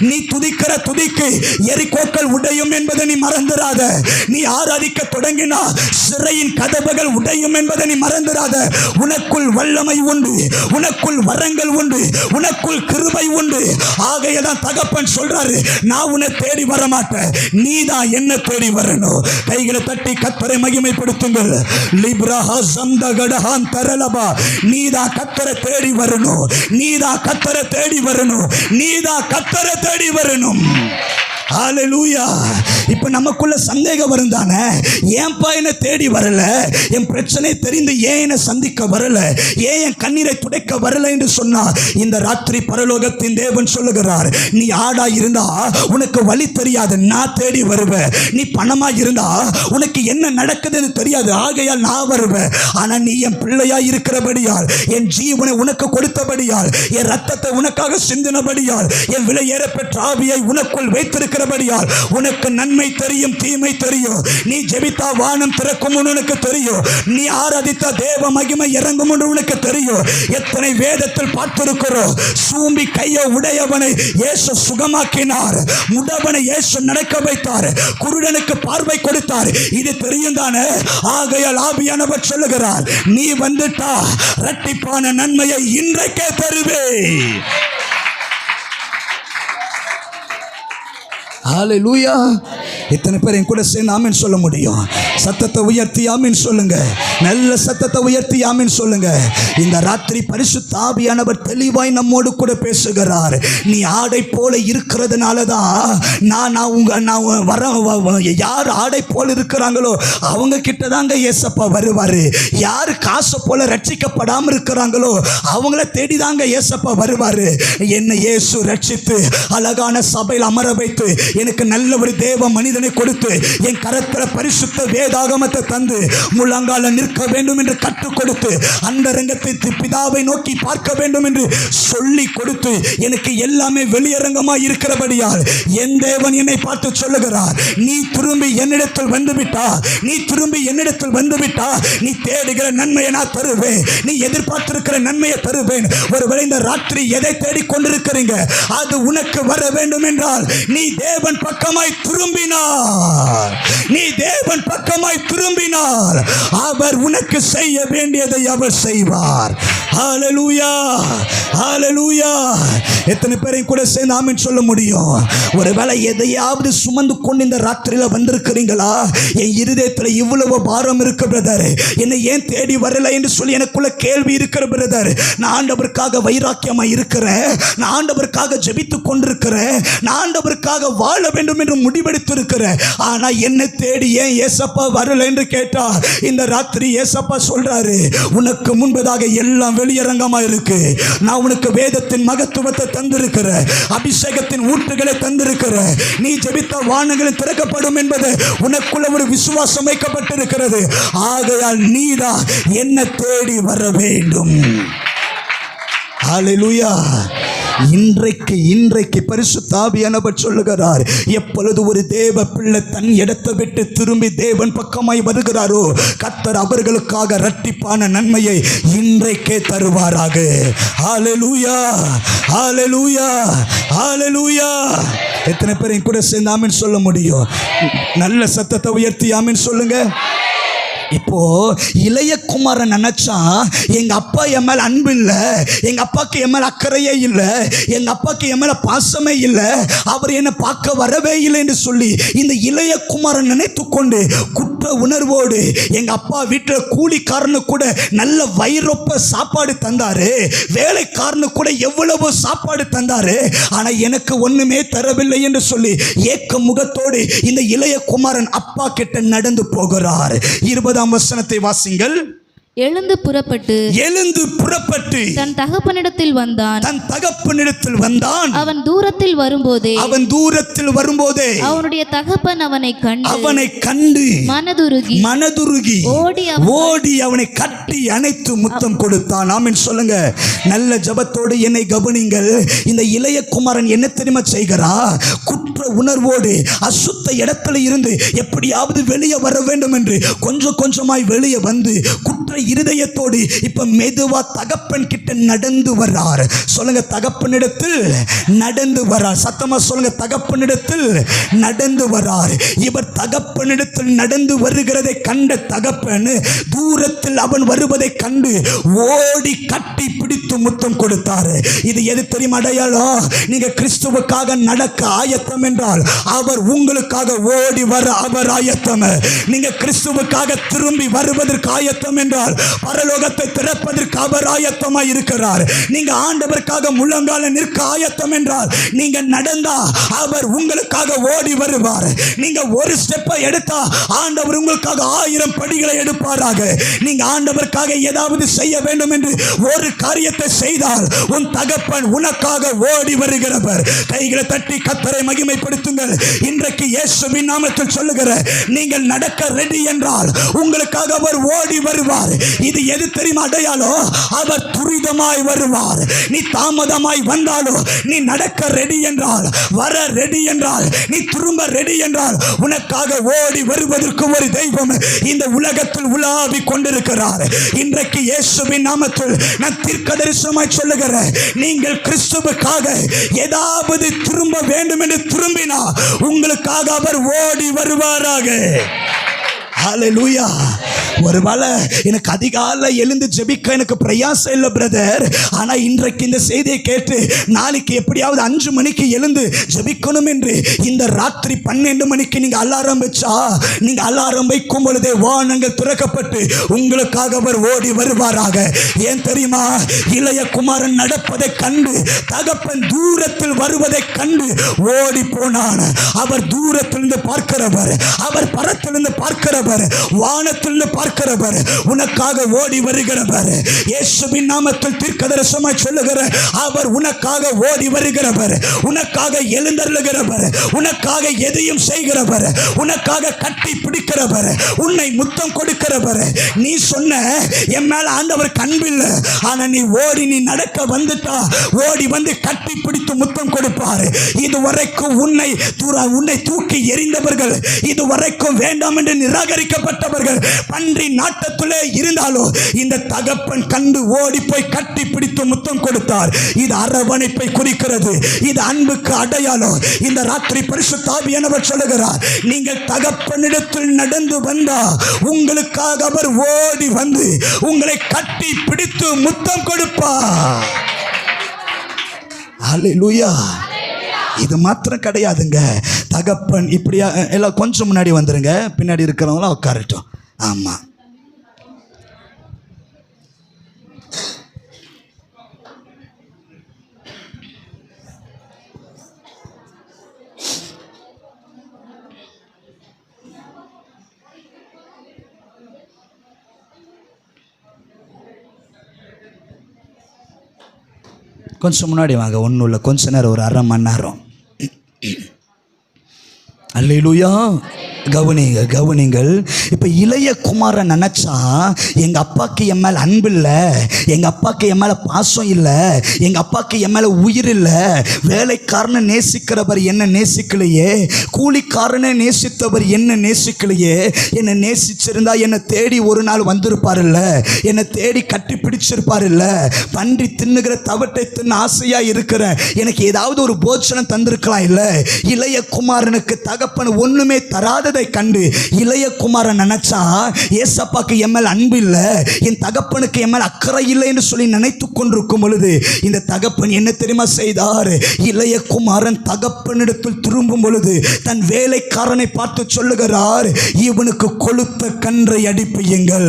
C: நீ துதிக்கிற துதிக்கு எரிகோக்கள் உடையும் என்பதை நீ மறந்துடாத. நீ ஆராதிக்க தொடங்கினா சிறையின் கதவுகள் உடையும் என்பதை நீ மறந்துடாத. உனக்குள் வல்லமை உண்டு, உனக்குள் வரங்கள் உண்டு, உனக்குள் கிருபை உண்டு. ஆகையதான் தகப்பன் சொல்றாரு, நான் உன்னை தேடி வர மாட்டேன், நீ தான் என்ன தேடி வரணும். கைகளை தட்டி கர்த்தரை மகிமைப்படுத்துங்கள். லிப்ரஹா சம்தகடஹான் தரலபா, நீ தான் கர்த்தரை தேடி வரணும், நீ தான் கர்த்தரை தேடி வரணும், நீ தான் கர்த்தரை தேடி வரணும். ஹல்லேலூயா. இப்ப நமக்குள்ள சந்தேகம் வரும் தானே, ஏன்பா என்ன தேடி வரல, என் பிரச்சனை தெரிந்து ஏன் என்ன சந்திக்க வரல, ஏன் என் கண்ணீரை துடைக்க வரல என்று சொன்னா, இந்த ராத்திரி பரலோகத்தின் தேவன் சொல்லுகிறார், நீ ஆடா இருந்தா உனக்கு வழி தெரியாது, நான் தேடி வருவேன். நீ பணமா இருந்தா உனக்கு என்ன நடக்குதுன்னு தெரியாது, ஆகையால் நான் வருவேன். ஆனா நீ என் பிள்ளையா இருக்கிறபடியால், என் ஜீவனை உனக்கு கொடுத்தபடியால், என் ரத்தத்தை உனக்காக சிந்தினபடியால், என் விலையேற பெற்ற ஆவியை உனக்குள் வைத்திருக்கிறபடியால் உனக்கு நன்மை தெரியும், தீமை தெரியும். நீ ஜெபித்தா வானம் திறக்கும் உனக்கு தெரியும், நீ ஆராதித்தா தேவ மகிமை இறங்கும் என்று உனக்கு தெரியும். எத்தனை வேதத்தில் பார்த்திருக்கிறோம், சூம்பி கையை உடையவனை இயேசு சுகமாக்கினார், முடவனை இயேசு நடக்க வைத்தார், குருடனுக்கு பார்வை கொடுத்தார். இது தெரியும் தானே. ஆகையால் ஆவியானவர் சொல்லுகிறார், நீ வந்துட்டா இரட்டிப்பான நன்மையை இன்றைக்கே தருவே. ஹல்லேலூயா. எத்தனை பேர் என் கூட சேர்ந்து ஆமென் சொல்ல முடியும்? சத்தத்தை உயர்த்தி ஆமென் சொல்லுங்க. நல்ல சத்தத்தை உயர்த்தி ஆமென் சொல்லுங்க. இந்த ராத்திரி பரிசுத்த ஆவியானவர் தெளிவாய் நம்மோடு கூட பேசுகிறார். நீ ஆடை போல இருக்கிறதுனால தான் நான் யார் ஆடை போல இருக்கிறாங்களோ அவங்க கிட்ட தாங்க ஏசப்பா வருவாரு. யார் காசை போல ரட்சிக்கப்படாமல் இருக்கிறாங்களோ அவங்கள தேடி தாங்க ஏசப்பா வருவாரு. என்னை இயேசு ரட்சித்து அழகான சபையில் அமர வைத்து எனக்கு நல்ல ஒரு தேவ மனிதனை கொடுத்து என் கரத்தில் பரிசுத்த வேதாகமத்தை தந்து முழங்கால நிற்க வேண்டும் என்று கற்றுக் கொடுத்து அந்த ரங்கத்தை பிதாவை நோக்கி பார்க்க வேண்டும் என்று சொல்லி கொடுத்து எனக்கு எல்லாமே வெளியரங்கமாக இருக்கிறபடியால் என் தேவன் என்னை பார்த்து சொல்லுகிறார், நீ திரும்பி என்னிடத்தில் வந்துவிட்டா, நீ திரும்பி என்னிடத்தில் வந்துவிட்டா, நீ தேடுகிற நன்மையை நான் தருவேன், நீ எதிர்பார்த்திருக்கிற நன்மையை தருவேன். ஒருவேளை இந்த ராத்திரி எதை தேடிக்கொண்டிருக்கிறீங்க அது உனக்கு வர வேண்டும் என்றால் நீ தேவன் பக்கமாய் திரும்பினார், நீ தேவன் பக்கமாய் திரும்பினார், அவர் உனக்கு செய்ய வேண்டியதை அவர் செய்வார். ஹல்லேலூயா, ஹல்லேலூயா. எத்தனை பேரை கூட சேர்ந்து ஆமென் சொல்ல முடியும்? ஒருவேளை எதையாவது சுமந்து கொண்டு இந்த ராத்திரியில வந்திருக்கிறீங்களா? என் இருதயத்தில் இவ்வளவு பாரம் இருக்கு பிரதர், என்னை ஏன் தேடி வரல என்று சொல்லி எனக்குள்ள கேள்வி இருக்கிற பிரதர். நான் ஆண்டவருக்காக வைராக்கியமா இருக்கிறேன், நான் ஆண்டவருக்காக ஜெபித்து கொண்டிருக்கிறேன், நான் ஆண்டவருக்காக வாழ வேண்டும் என்று முடிவெடுத்திருக்கிறேன். ஆனா என்னை தேடி ஏன் ஏசப்பா வரல என்று கேட்டா இந்த ராத்திரி ஏசப்பா சொல்றாரு, உனக்கு முன்பதாக எல்லாம் வெளியரங்கமா இருக்கு. நான் உனக்கு வேதத்தின் மகத்துவத்தை தந்திருக்கிற, அபிஷேகத்தின் ஊற்றுகளை தந்திருக்கிற, நீ ஜெபித்த வானங்கள் திறக்கப்படும் என்பது உனக்குள்ள ஒரு விசுவாசம் வைக்கப்பட்டிருக்கிறது. ஆகையால் நீதான் என்ன தேடி வர வேண்டும். ஹல்லேலூயா. இன்றைக்கு பரிசுத்த ஆவியானவர் சொல்லுகிறார், எப்பொழுது ஒரு தேவ பிள்ளை தன் இடத்தை விட்டு திரும்பி தேவன் பக்கமாய் வருகிறாரோ கர்த்தர் அவர்களுக்காக இரட்டிப்பான நன்மையை இன்றைக்கே தருவாராக. ஹல்லேலூயா, ஹல்லேலூயா, ஹல்லேலூயா. எத்தனை பேர் கூட சேர்ந்து ஆமென் சொல்ல முடியும்? நல்ல சத்தத்தை உயர்த்தி ஆமென் சொல்லுங்க. இப்போ இளைய குமாரன் நினைச்சா எங்க அப்பா என் மேல அன்பு இல்லை, எங்க அப்பாக்கு என் மேல அக்கறையே இல்லை, எங்க அப்பாக்கு என் மேல பாசமே இல்லை, அவர் என்னை பார்க்க வரவே இல்லை என்று சொல்லி இந்த இளைய குமாரன் நினைத்து கொண்டு குற்ற உணர்வோடு எங்க அப்பா வீட்டில் கூலிக்காரனு கூட நல்ல வயிறொப்ப சாப்பாடு தந்தாரு, வேலைக்காரனு கூட எவ்வளவு சாப்பாடு தந்தாரு, ஆனா எனக்கு ஒண்ணுமே தரவில்லை என்று சொல்லி ஏக்க முகத்தோடு இந்த இளைய குமாரன் அப்பா கிட்ட நடந்து போகிறார். 20ஆம் வசனத்தை வாசிங்கள்.
D: எழுந்து புறப்பட்டு தன் தகப்பனிடத்தில் வந்தான். அவன் தூரத்தில் வரும்போதே அவனுடைய தகப்பன் அவனை கண்டு மனதுருகி
C: ஓடி அவனை கட்டி அணைத்து முத்தம் கொடுத்தான். ஆமென் சொல்லுங்க. நல்ல ஜெபத்தோடு என்னை கவனிங்கள். இந்த இளைய குமாரன் என்ன தெரியுமா செய்கிறா? குற்ற உணர்வோடு அசுத்த இடத்துல இருந்து எப்படியாவது வெளியே வர வேண்டும் என்று கொஞ்சம் கொஞ்சமாய் வெளியே வந்து குற்ற இருதயத்தோடு இப்ப மெதுவா தகப்பன் கிட்ட நடந்து வர்றார். சொல்லுங்க, தகப்பனிடத்தில் நடந்து வர்றார். சத்தமா சொல்லுங்க, தகப்பனிடத்தில் நடந்து வர்றார். இவர் தகப்பனிடத்தில் நடந்து வருகிறதை கண்ட தகப்பன் தூரத்தில் அவன் வருவதை கண்டு ஓடி கட்டி பிடித்து முத்தம் கொடுத்தார். இது எது தெரியும் அடையாளம்? நீங்க கிறிஸ்துவுக்காக நடக்க ஆயத்தம் என்றால் அவர் உங்களுக்காக ஓடி வர அவர் ஆயத்தம். நீங்க கிறிஸ்துவுக்காக திரும்பி வருவதற்கு ஆயத்தம் என்றால் என்றால் பரலோகத்தை திறப்பதற்கு அவர் ஆயத்தமாய் இருக்கிறார். நீங்க ஆண்டவருக்காக முழங்கால நிற்க ஆயத்தம் என்றால் நீங்க நடந்தா அவர் உங்களுக்காக ஓடி வருவார். நீங்க ஒரு ஸ்டெப்பை எடுத்தா ஆண்டவர் உங்களுக்காக 1000 படிகளை எடுப்பாராக. நீங்க ஆண்டவருக்காக ஏதாவது செய்ய வேண்டும் என்று ஒரு காரியத்தை செய்தால் உன் தகப்பன் உனக்காக ஓடி வருகிறவர். கைகளை தட்டி கர்த்தரை மகிமைப்படுத்துங்கள். இன்றைக்கு இயேசுவின் நாமத்தில் சொல்லுகிற நீங்கள் நடக்க ரெடி என்றால் உங்களுக்காக அவர் ஓடி வருவார். இது எது தெரியுமா அடையாளம்? அவர் துரிதமாய் வருவார். நீ தாமதமாய் வந்தாலும் நீ நடக்க ரெடி என்றால், வர ரெடி என்றால், நீ திரும்ப ரெடி என்றால் உனக்காக ஓடி வருவதற்கு ஒரு தெய்வம் இந்த உலகத்தில் உலாவி கொண்டிருக்கிறார். இன்றைக்கு இயேசுவின் நாமத்தில் நான் தீர்க்கதரிசனமாய் சொல்லுகிறேன், நீங்கள் கிறிஸ்துவுக்காக ஏதாவது திரும்ப வேண்டும் என்று திரும்பினா உங்களுக்காக அவர் ஓடி வருவாராக. ஹல்லேலூயா. ஒருவேளை எனக்கு அதிகாலை எழுந்து ஜெபிக்க எனக்கு பிரயாசம் இல்லை பிரதர், ஆனால் இன்றைக்கு இந்த செய்தியை கேட்டு நாளைக்கு எப்படியாவது 5 மணிக்கு எழுந்து ஜெபிக்கணும் என்று இந்த ராத்திரி 12 மணிக்கு நீங்கள் அலாரம் வச்சா, நீங்கள் அலாரம் வைக்கும் பொழுதே வானங்கள் திறக்கப்பட்டு உங்களுக்காக அவர் ஓடி வருவாராக. ஏன் தெரியுமா? இளைய குமாரன் நடப்பதை கண்டு தகப்பன் தூரத்தில் வருவதை கண்டு ஓடி போனான். அவர் தூரத்திலிருந்து பார்க்கிறவர், அவர் பரத்திலிருந்து பார்க்கிறவர், வானத்திலிருந்து பார்க்கிறவர், உனக்காக ஓடி வருகிறவர். இயேசுவின் நாமத்தில் தீர்க்கதரிசனமாய் சொல்லுகிற அவர் உனக்காக ஓடி வருகிறவர், உனக்காக எழுந்தருளுகிறவர், உனக்காக எதையும் செய்கிறவர், உனக்காக கட்டி பிடிக்கிறவர், உன்னை முத்தம் கொடுக்கிறவர். நீ சொன்ன என் மேல ஆண்டவருக்கு அன்பில்லை, ஆனா நீ ஓடி நீ நடக்க வந்துட்டா ஓடி வந்து கட்டி பிடித்து முத்தம் கொடுப்பார். இதுவரைக்கும் உன்னை தூக்கி எறிந்தவர்கள், இதுவரைக்கும் வேண்டாம் என்று நிராகரிக்கப்பட்டவர்கள் பன்றி நாட்டத்திலே இருந்தாலும் இந்த தகப்பன் கண்டு ஓடி போய் கட்டி பிடித்து முத்தம் கொடுத்தார். இது அரவணைப்பை குறிக்கிறது, இது அன்புக்கு அடையாளம். இந்த ராத்திரி பரிசுத்த ஆவியானவர் சொல்லுகிறார், நீங்கள் தகப்பனிடத்தில் நடந்து வந்தா உங்களுக்காக அவர் ஓடி வந்து உங்களை கட்டி பிடித்து முத்தம் கொடுப்பார். ஹல்லேலூயா. இது மாத்திரம் கிடையாதுங்க. தகப்பன் இப்படியா எல்லாம் கொஞ்சம் முன்னாடி வந்துருங்க, பின்னாடி இருக்கிறவங்களாம் உட்காரட்டும். ஆமா, கொஞ்சம் முன்னாடி வாங்க. ஒன்றும் இல்லை, கொஞ்ச நேரம், ஒரு 1/2 மணி நேரம். அல்லேலூயா. கவனிங்கள். இப்போ இளைய குமாரன் நினச்சா எங்கள் அப்பாவுக்கு என் மேலே அன்பு இல்லை, எங்கள் அப்பாவுக்கு என் மேலே பாசம் இல்லை, எங்கள் அப்பாவுக்கு என் மேலே உயிர் இல்லை, வேலைக்காரனை நேசிக்கிறவர் என்ன நேசிக்கலையே, கூலிக்காரனை நேசித்தவர் என்ன நேசிக்கலையே, என்னை நேசிச்சிருந்தா என்னை தேடி ஒரு நாள் வந்திருப்பார் இல்லை, என்னை தேடி கட்டி பிடிச்சிருப்பார் இல்லை, பன்றி தின்னுகிற தவட்டை தின்னு ஆசையாக இருக்கிறேன், எனக்கு ஏதாவது ஒரு போஜனம் தந்திருக்கலாம் இல்லை. இளைய குமாரனுக்கு தகப்பன் ஒன்றுமே தராத கண்டு இளைய குமாரன் நினைச்சா ஏசப்பாக்கு என் மேல் அன்பு இல்லை, என் தகப்பனுக்கு என் மேல் அக்கறை இல்லை என்று சொல்லி நினைத்து கொண்டிருக்கும் பொழுது இந்த தகப்பன் என்ன தெரியுமா செய்தார்? இளைய குமாரன் தகப்பனிடத்தில் திரும்பும் பொழுது தன் வேலைக்காரனை பார்த்து சொல்லுகிறார், இவனுக்கு கொளுத்த கன்றை அடிப்பீங்கள்,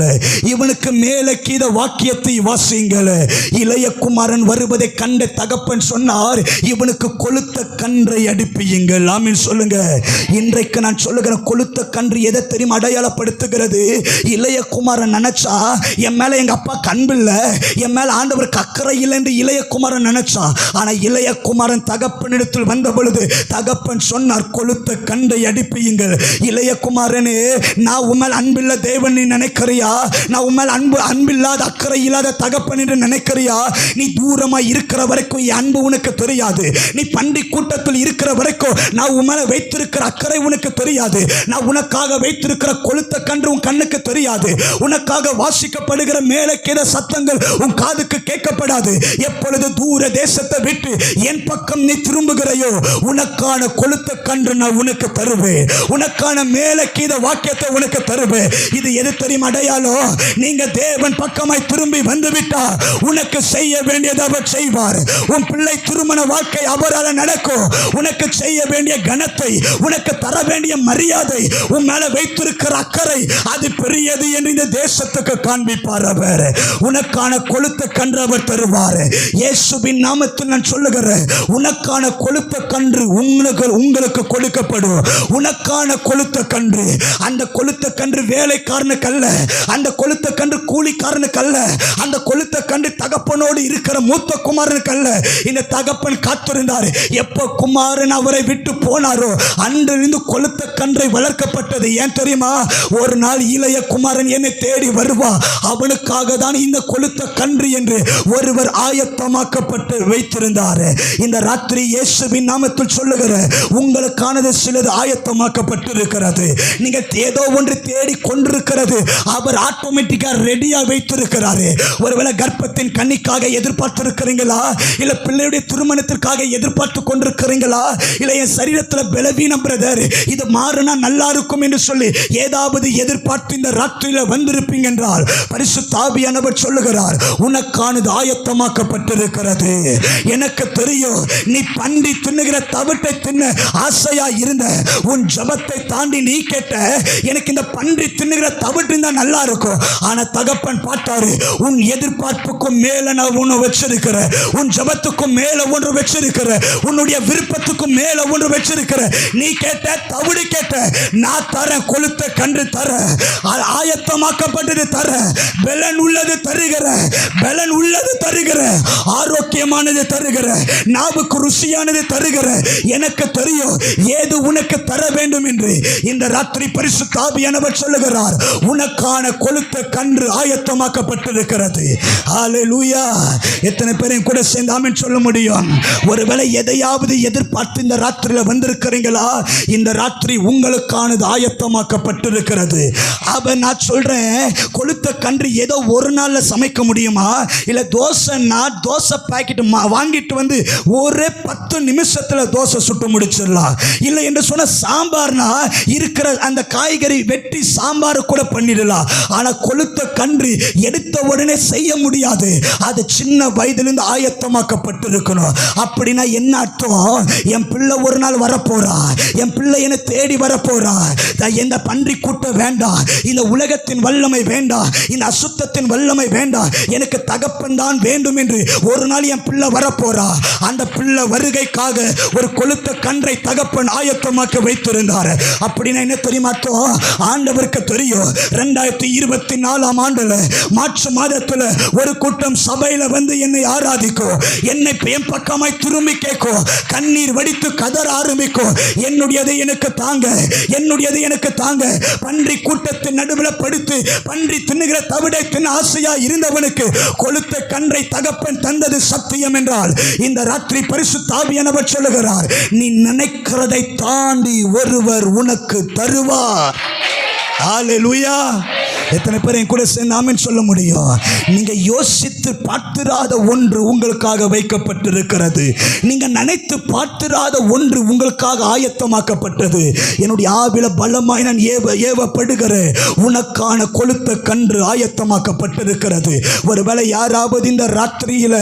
C: இவனுக்கு மேலே கீத வாக்கியத்தை வாசியுங்கள். இளைய குமாரன் வருவதை கண்ட தகப்பன் சொன்னார், இவனுக்கு கொளுத்த கன்றை அடிப்பீங்கள். ஆமென் சொல்லுங்க. இன்றைக்கு நான் சொல்லுகிறேன், கொளுத்த கன்று எதை தெரியும் அடையாளப்படுத்துகிறது? இளைய குமாரன் நினைச்சா என் மேல எங்க அப்பா அன்பில்லை, என் மேல ஆண்டவருக்கு அக்கறை இல்லை என்று இளைய குமாரன் நினைச்சான். ஆனா இளைய குமாரன் தகப்பனிடத்தில் வந்த பொழுது தகப்பன் சொன்னார், கொளுத்த கன்றை அடிப்பீங்கள். இளைய குமாரனே, நான் உன் மேல் அன்பில்லை தேவன் நீ நினைக்கிறியா? நான் உன் மேல் அன்பில்லாத அக்கறை இல்லாத தகப்பன் என்று நினைக்கிறியா? நீ தூரமா இருக்கிற வரைக்கும் என் அன்பு உனக்கு தெரியாது. நீ பண்டி கூட்டத்தில் இருக்கிற வரைக்கும் நான் உன் மேல வைத்திருக்கிற அக்கறை உனக்கு தெரியாது. நான் உனக்காக வைத்திருக்கிற கொளுத்த கன்று உன் கண்ணுக்கு தெரியாது. உனக்காக வாசிக்கப்படுகிற மேலே கீழ சத்தங்கள் உன் காதுக்கு கேட்கப்படாது. எப்பொழுது தூர தேசத்தை விட்டு என் பக்கம் நீ திரும்புகிறாயோ உனக்கான கொளுத்த கன்று நான் உனக்கு தருவேன், உனக்கான மேலே கீழ வாக்கியத்தை உனக்கு தருவேன். இது எது தெரியும் அடையாளம்? நீங்க தேவன் பக்கமாய் திரும்பி வந்துவிட்டா உனக்கு செய்ய வேண்டியதை அவர் செய்வார். உன் பிள்ளை திருமண வாழ்க்கை அவரால் நடக்கும். உனக்கு செய்ய வேண்டிய கனத்தை, உனக்கு தர வேண்டிய மரியாதை வார்த்தை, உன் மேல வைத்திருக்கிற அக்கறை அது பெரியது என்று இந்த தேசத்துக்கு காண்பிப்பார். அவர் உனக்கான கொழுத்த கன்று அவர் தருவார். இயேசுவின் நாமத்தில் நான் சொல்லுகிறேன், உனக்கான கொழுத்த கன்று உங்களுக்கு கொடுக்கப்படும். உனக்கான கொழுத்த கன்று, அந்த கொழுத்த கன்று வேலைக்காரனுக்கு அல்ல, அந்த கொழுத்த கன்று கூலிக்காரனுக்கு அல்ல, அந்த கொழுத்த கன்று தகப்பனோடு இருக்கிற மூத்த குமாரனுக்கு அல்ல. இந்த தகப்பன் காத்திருந்தார். எப்ப குமாரன் அவரை விட்டு போனாரோ அன்றிலிருந்து கொழுத்த கன்றை வளர்க்கப்பட்டது. ஏன் தெரியுமா? ஒரு நாள் இளைய குமாரன் என்னை தேடி வருவா, அவனுக்காக தான் இந்த கொழுத்த கன்று என்று ஒருவர் ஆயத்தமாக்கப்பட்டு வைத்திருந்தார். இந்த ராத்திரி இயேசுவின் நாமத்தில் சொல்லுகிற உங்களுக்கானது சிலது ஆயத்தமாக்கப்பட்டிருக்கிறது. நீங்க ஏதோ ஒன்று தேடி கொண்டிருக்கிறது அவர் ஆட்டோமேட்டிக்கா ரெடியா வைத்திருக்கிறாரு. ஒருவேளை கர்ப்பத்தின் கன்னிக்காக எதிர்பார்த்திருக்கிறீங்களா? இல்ல பிள்ளையுடைய திருமணத்திற்காக எதிர்பார்த்து கொண்டிருக்கிறீங்களா? இல்ல என் சரீரத்தில் பலவீனம் பிரதர், இது மாறினா நல்லா இருக்கும் என்று சொல்லி ஏதாவது எதிர்பார்த்து இந்த ராத்திரியில வந்திருப்பீங்க என்றால் பரிசுத்த ஆவியானவர் சொல்லுகிறார், உனக்கானது ஆயத்தமாக்கப்பட்டிருக்கிறது. எனக்கு தெரியும் நீ பன்றி தின்னுகிற தவிட்டை தின்ன ஆசையா இருந்த, உன் ஜபத்தை தாண்டி நீ கேட்ட எனக்கு இந்த பன்றி தின்னுகிற தவிட்டு தான் நல்லா இருக்கும். ஆனா தகப்பன் பார்த்தாரு, உன் எதிர்பார்ப்புக்கும் மேல நான் ஒன்று வச்சிருக்கிறேன், உன் ஜபத்துக்கும் மேல ஒன்று வச்சிருக்கிறேன், உன்னுடைய விருப்பத்துக்கும் மேல ஒன்று வச்சிருக்கிறேன். நீ கேட்ட தவிடு கேட்ட, நான் தரேன். கொழுத்த கன்று தர, ஆயத்தமாக்கப்பட்டது தர, பலன் உள்ளது தருகிற, பலன் உள்ளது தருகிற, ஆரோக்கியமானது தருகிற, நாவுக்கு ருசியானது தருகிற. எனக்கு தெரியும் ஏது உனக்கு தர வேண்டும் என்று. இந்த ராத்திரி பரிசுத்த ஆவியானவர் சொல்லுகிறார், உனக்கான கொழுத்த கன்று ஆயத்தமாக்கப்பட்டிருக்கிறது. ஹல்லேலூயா. எத்தனை பேரையும் கூட சேர்ந்து ஆமென் சொல்ல முடியும்? ஒருவேளை எதையாவது எதிர்பார்த்து இந்த ராத்திரியில வந்திருக்கிறீங்களா? இந்த ராத்திரி உங்களுக்கானது ஆயத்தமாக்கப்பட்டிருக்கிறது. அவன் நான் சொல்றேன், கொழுத்த கன்று ஏதோ ஒரு நாள்ல சமைக்க முடியுமா? இல்ல தோசைன்னா தோசை பாக்கெட் வாங்கிட்டு வந்து ஒரே 10 நிமிஷத்துல தோசை சுட்டு முடிச்சிடலாம். இல்லை என்று சொன்ன சாம்பார்னா இருக்கிற அந்த காய்கறி வெட்டி சாம்பார் கூட பண்ணிடலாம். ஆனா கொழுத்த கன்று எடுத்த உடனே செய்ய முடியாது. அது சின்ன வயதிலிருந்து ஆயத்தமாக்கப்பட்டிருக்கணும். அப்படின்னா என்ன அர்த்தம்? என் பிள்ளை ஒரு நாள் வரப்போறா, என் பிள்ளை என்னை தேடி வரப்போறா. எந்த பன்றி கூட்டம் வேண்டாம், இந்த உலகத்தின் வல்லமை வேண்டாம், இந்த அசுத்தத்தின் வல்லமை வேண்டாம், எனக்கு தகப்பன் தான் வேண்டும் என்று ஒரு நாள் என் பிள்ளை வரப்போறா. அந்த பிள்ளை வருகைக்காக ஒரு கொழுத்த கன்றை தகப்பன் ஆயத்தமாக்க வைத்திருந்தார். அப்படின்னா என்ன தெரியுமா? ஆண்டவருக்கு தெரியும் 2024 ஆண்டுல மார்ச் மாதத்துல ஒரு கூட்டம் சபையில வந்து என்னை ஆராதிக்கும், என்னை என் பக்கமாய் திரும்பி கேட்கும், கண்ணீர் வடித்து கதற ஆரம்பிக்கும், என்னுடையதை எனக்கு தாங்க, என்னுடையதை எனக்கு தாங்க. பன்றி கூட்டத்தின் நடுவில் படுத்து பன்றி தின்னுகிற தவிடை தின்ன ஆசையா இருந்தவனுக்கு கொழுத்த கன்றை தகப்பன் தந்தது சத்தியம் என்றால் இந்த ராத்திரி பரிசுத்த ஆவியானவர் சொல்லுகிறார், நீ நினைக்கிறதை தாண்டி ஒருவர் உனக்கு தருவார். ஹல்லேலூயா. எத்தனை பேர் என் கூட சேர்ந்து ஆமென் சொல்ல முடியும்? நீங்க யோசித்து பார்த்திராத ஒன்று உங்களுக்காக வைக்கப்பட்டிருக்கிறது. நீங்க நினைத்து பார்த்திராத ஒன்று உங்களுக்காக ஆயத்தமாக்கப்பட்டது. என்னுடைய ஆவில பலமாய் நான் ஏவப்படுகிறேன், உனக்கான கொழுத்த கன்று ஆயத்தமாக்கப்பட்டிருக்கிறது. ஒருவேளை யாராவது இந்த ராத்திரியில